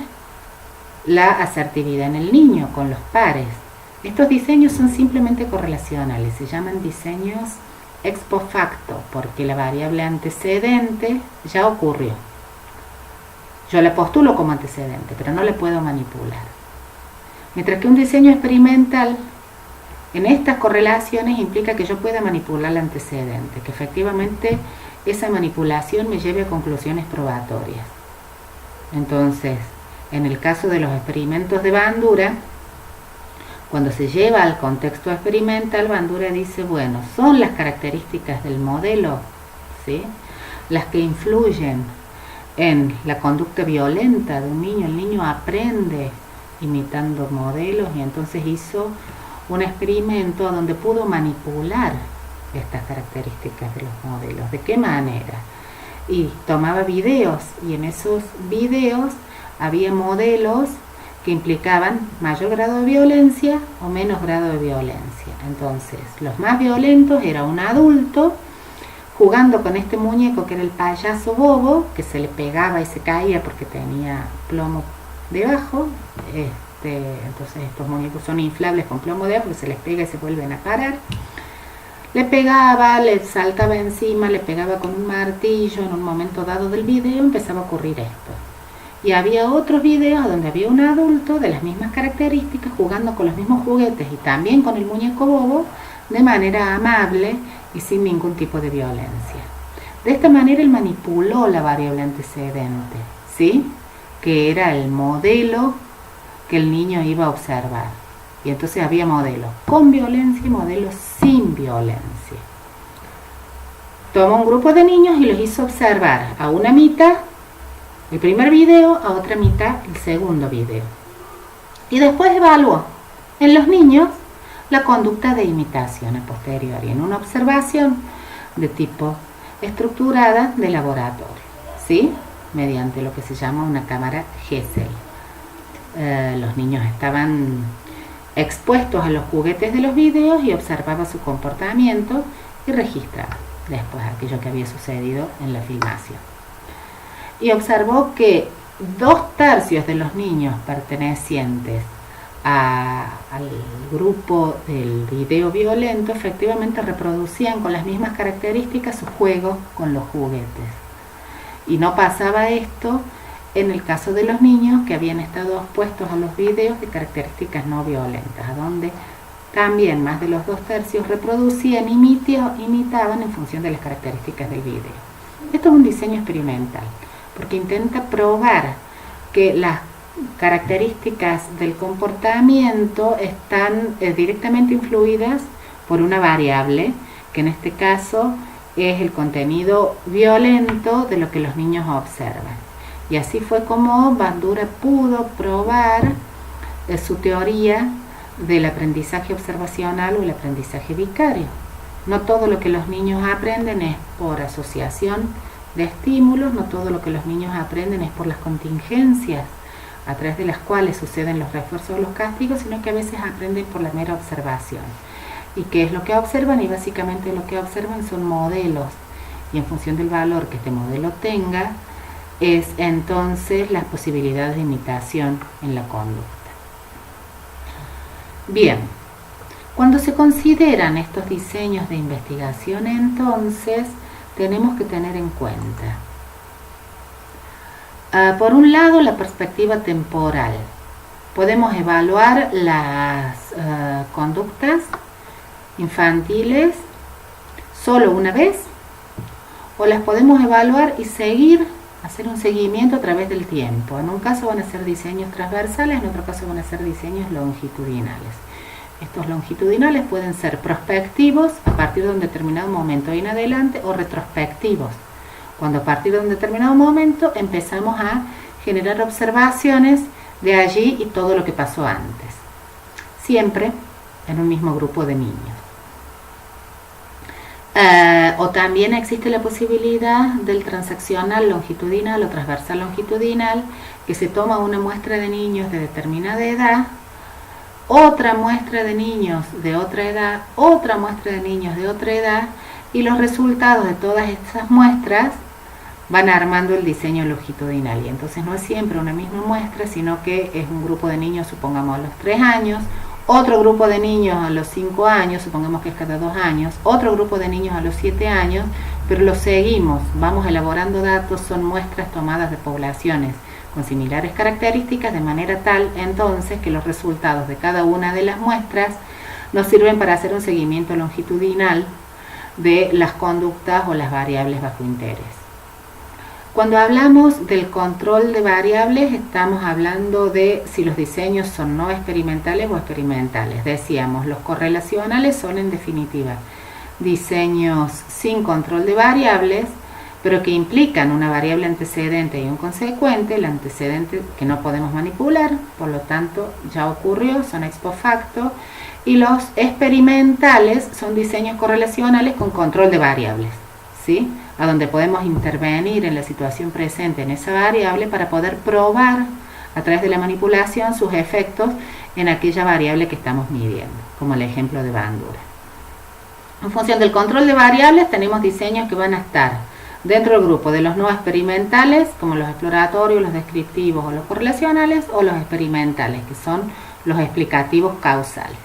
la asertividad en el niño con los pares. Estos diseños son simplemente correlacionales, se llaman diseños ex post facto, porque la variable antecedente ya ocurrió. Yo la postulo como antecedente, pero no la puedo manipular. Mientras que un diseño experimental en estas correlaciones implica que yo pueda manipular el antecedente, que efectivamente esa manipulación me lleve a conclusiones probatorias. Entonces, en el caso de los experimentos de Bandura, cuando se lleva al contexto experimental, Bandura dice, bueno, son las características del modelo, ¿sí?, las que influyen en la conducta violenta de un niño. El niño aprende imitando modelos y entonces hizo un experimento donde pudo manipular estas características de los modelos. ¿De qué manera? Y tomaba videos y en esos videos había modelos que implicaban mayor grado de violencia o menos grado de violencia. Entonces, los más violentos era un adulto jugando con este muñeco que era el payaso bobo, que se le pegaba y se caía porque tenía plomo debajo. Entonces estos muñecos son inflables con plomo debajo, porque se les pega y se vuelven a parar. Le pegaba, le saltaba encima, le pegaba con un martillo. En un momento dado del video empezaba a ocurrir esto. Y había otros videos donde había un adulto de las mismas características jugando con los mismos juguetes y también con el muñeco bobo de manera amable y sin ningún tipo de violencia. De esta manera él manipuló la variable antecedente, ¿sí?, que era el modelo que el niño iba a observar. Y entonces había modelos con violencia y modelos sin violencia. Tomó un grupo de niños y los hizo observar a una mitad el primer video, a otra mitad el segundo video. Y después evaluó en los niños la conducta de imitación a posteriori, en una observación de tipo estructurada de laboratorio, ¿sí? Mediante lo que se llama una cámara Gesell. Los niños estaban expuestos a los juguetes de los videos y observaba su comportamiento y registraba después aquello que había sucedido en la filmación. Y observó que 2/3 de los niños pertenecientes al grupo del video violento efectivamente reproducían con las mismas características su juego con los juguetes. Y no pasaba esto en el caso de los niños que habían estado expuestos a los videos de características no violentas, donde también más de los 2/3 reproducían, imitaban en función de las características del video. Esto es un diseño experimental, porque intenta probar que las características del comportamiento están directamente influidas por una variable, que en este caso es el contenido violento de lo que los niños observan. Y así fue como Bandura pudo probar su teoría del aprendizaje observacional o el aprendizaje vicario. No todo lo que los niños aprenden es por asociación de estímulos, no todo lo que los niños aprenden es por las contingencias a través de las cuales suceden los refuerzos o los castigos, sino que a veces aprenden por la mera observación. ¿Y qué es lo que observan? Y básicamente lo que observan son modelos, y en función del valor que este modelo tenga, es entonces las posibilidades de imitación en la conducta. Bien, cuando se consideran estos diseños de investigación, entonces tenemos que tener en cuenta, por un lado, la perspectiva temporal. Podemos evaluar las conductas infantiles solo una vez, o las podemos evaluar y hacer un seguimiento a través del tiempo. En un caso van a ser diseños transversales, en otro caso van a ser diseños longitudinales. Estos longitudinales pueden ser prospectivos a partir de un determinado momento en adelante, o retrospectivos, cuando a partir de un determinado momento empezamos a generar observaciones de allí y todo lo que pasó antes, siempre en un mismo grupo de niños. O también existe la posibilidad del transaccional longitudinal o transversal longitudinal, que se toma una muestra de niños de determinada edad, otra muestra de niños de otra edad, otra muestra de niños de otra edad, y los resultados de todas estas muestras van armando el diseño longitudinal. Y entonces no es siempre una misma muestra, sino que es un grupo de niños, supongamos a los 3 años, otro grupo de niños a los 5 años, supongamos que es cada 2 años, otro grupo de niños a los 7 años, pero los seguimos, vamos elaborando datos, son muestras tomadas de poblaciones con similares características, de manera tal entonces que los resultados de cada una de las muestras nos sirven para hacer un seguimiento longitudinal de las conductas o las variables bajo interés. Cuando hablamos del control de variables, estamos hablando de si los diseños son no experimentales o experimentales. Decíamos, los correlacionales son en definitiva diseños sin control de variables, pero que implican una variable antecedente y un consecuente. El antecedente que no podemos manipular, por lo tanto ya ocurrió, son ex post facto, y los experimentales son diseños correlacionales con control de variables, ¿sí? A donde podemos intervenir en la situación presente en esa variable para poder probar a través de la manipulación sus efectos en aquella variable que estamos midiendo, como el ejemplo de Bandura. En función del control de variables tenemos diseños que van a estar dentro del grupo de los no experimentales, como los exploratorios, los descriptivos o los correlacionales, o los experimentales, que son los explicativos causales.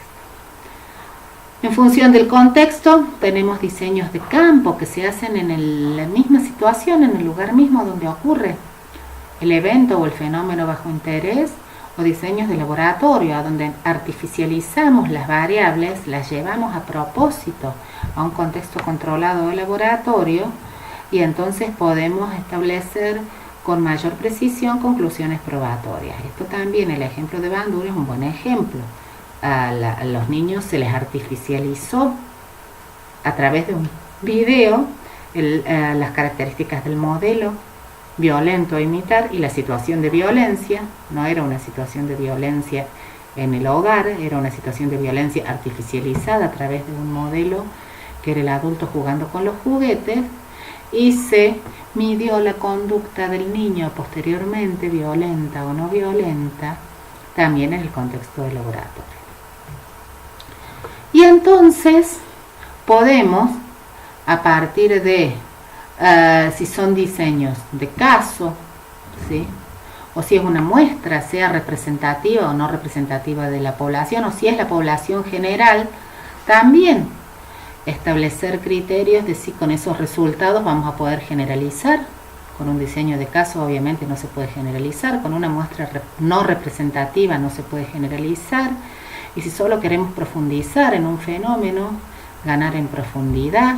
En función del contexto, tenemos diseños de campo que se hacen en la misma situación, en el lugar mismo donde ocurre el evento o el fenómeno bajo interés, o diseños de laboratorio, a donde artificializamos las variables, las llevamos a propósito a un contexto controlado de laboratorio, y entonces podemos establecer con mayor precisión conclusiones probatorias. Esto también, el ejemplo de Bandura es un buen ejemplo. A los niños se les artificializó a través de un video las características del modelo violento a imitar y la situación de violencia. No era una situación de violencia en el hogar, era una situación de violencia artificializada a través de un modelo que era el adulto jugando con los juguetes, y se midió la conducta del niño posteriormente, violenta o no violenta, también en el contexto del laboratorio. Y entonces podemos, a partir de si son diseños de caso, ¿sí?, o si es una muestra, sea representativa o no representativa de la población, o si es la población general, también establecer criterios de si con esos resultados vamos a poder generalizar. Con un diseño de caso obviamente no se puede generalizar, con una muestra no representativa no se puede generalizar, y si solo queremos profundizar en un fenómeno, ganar en profundidad,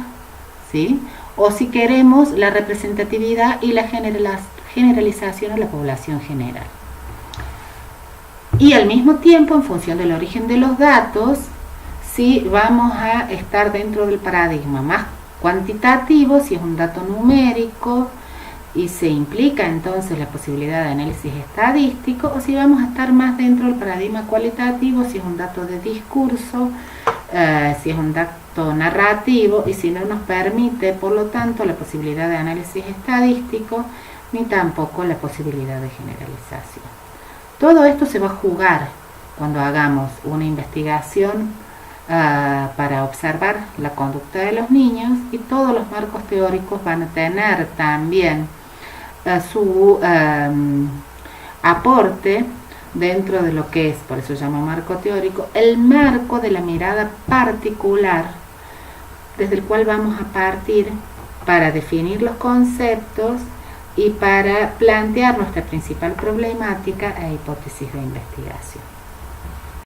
¿sí?, o si queremos la representatividad y la generalización a la población general. Y al mismo tiempo, en función del origen de los datos, si vamos a estar dentro del paradigma más cuantitativo, si es un dato numérico y se implica entonces la posibilidad de análisis estadístico, o si vamos a estar más dentro del paradigma cualitativo, si es un dato de discurso, si es un dato narrativo, y si no nos permite, por lo tanto, la posibilidad de análisis estadístico, ni tampoco la posibilidad de generalización. Todo esto se va a jugar cuando hagamos una investigación para observar la conducta de los niños, y todos los marcos teóricos van a tener también su aporte dentro de lo que es, por eso se llama marco teórico, el marco de la mirada particular desde el cual vamos a partir para definir los conceptos y para plantear nuestra principal problemática e hipótesis de investigación.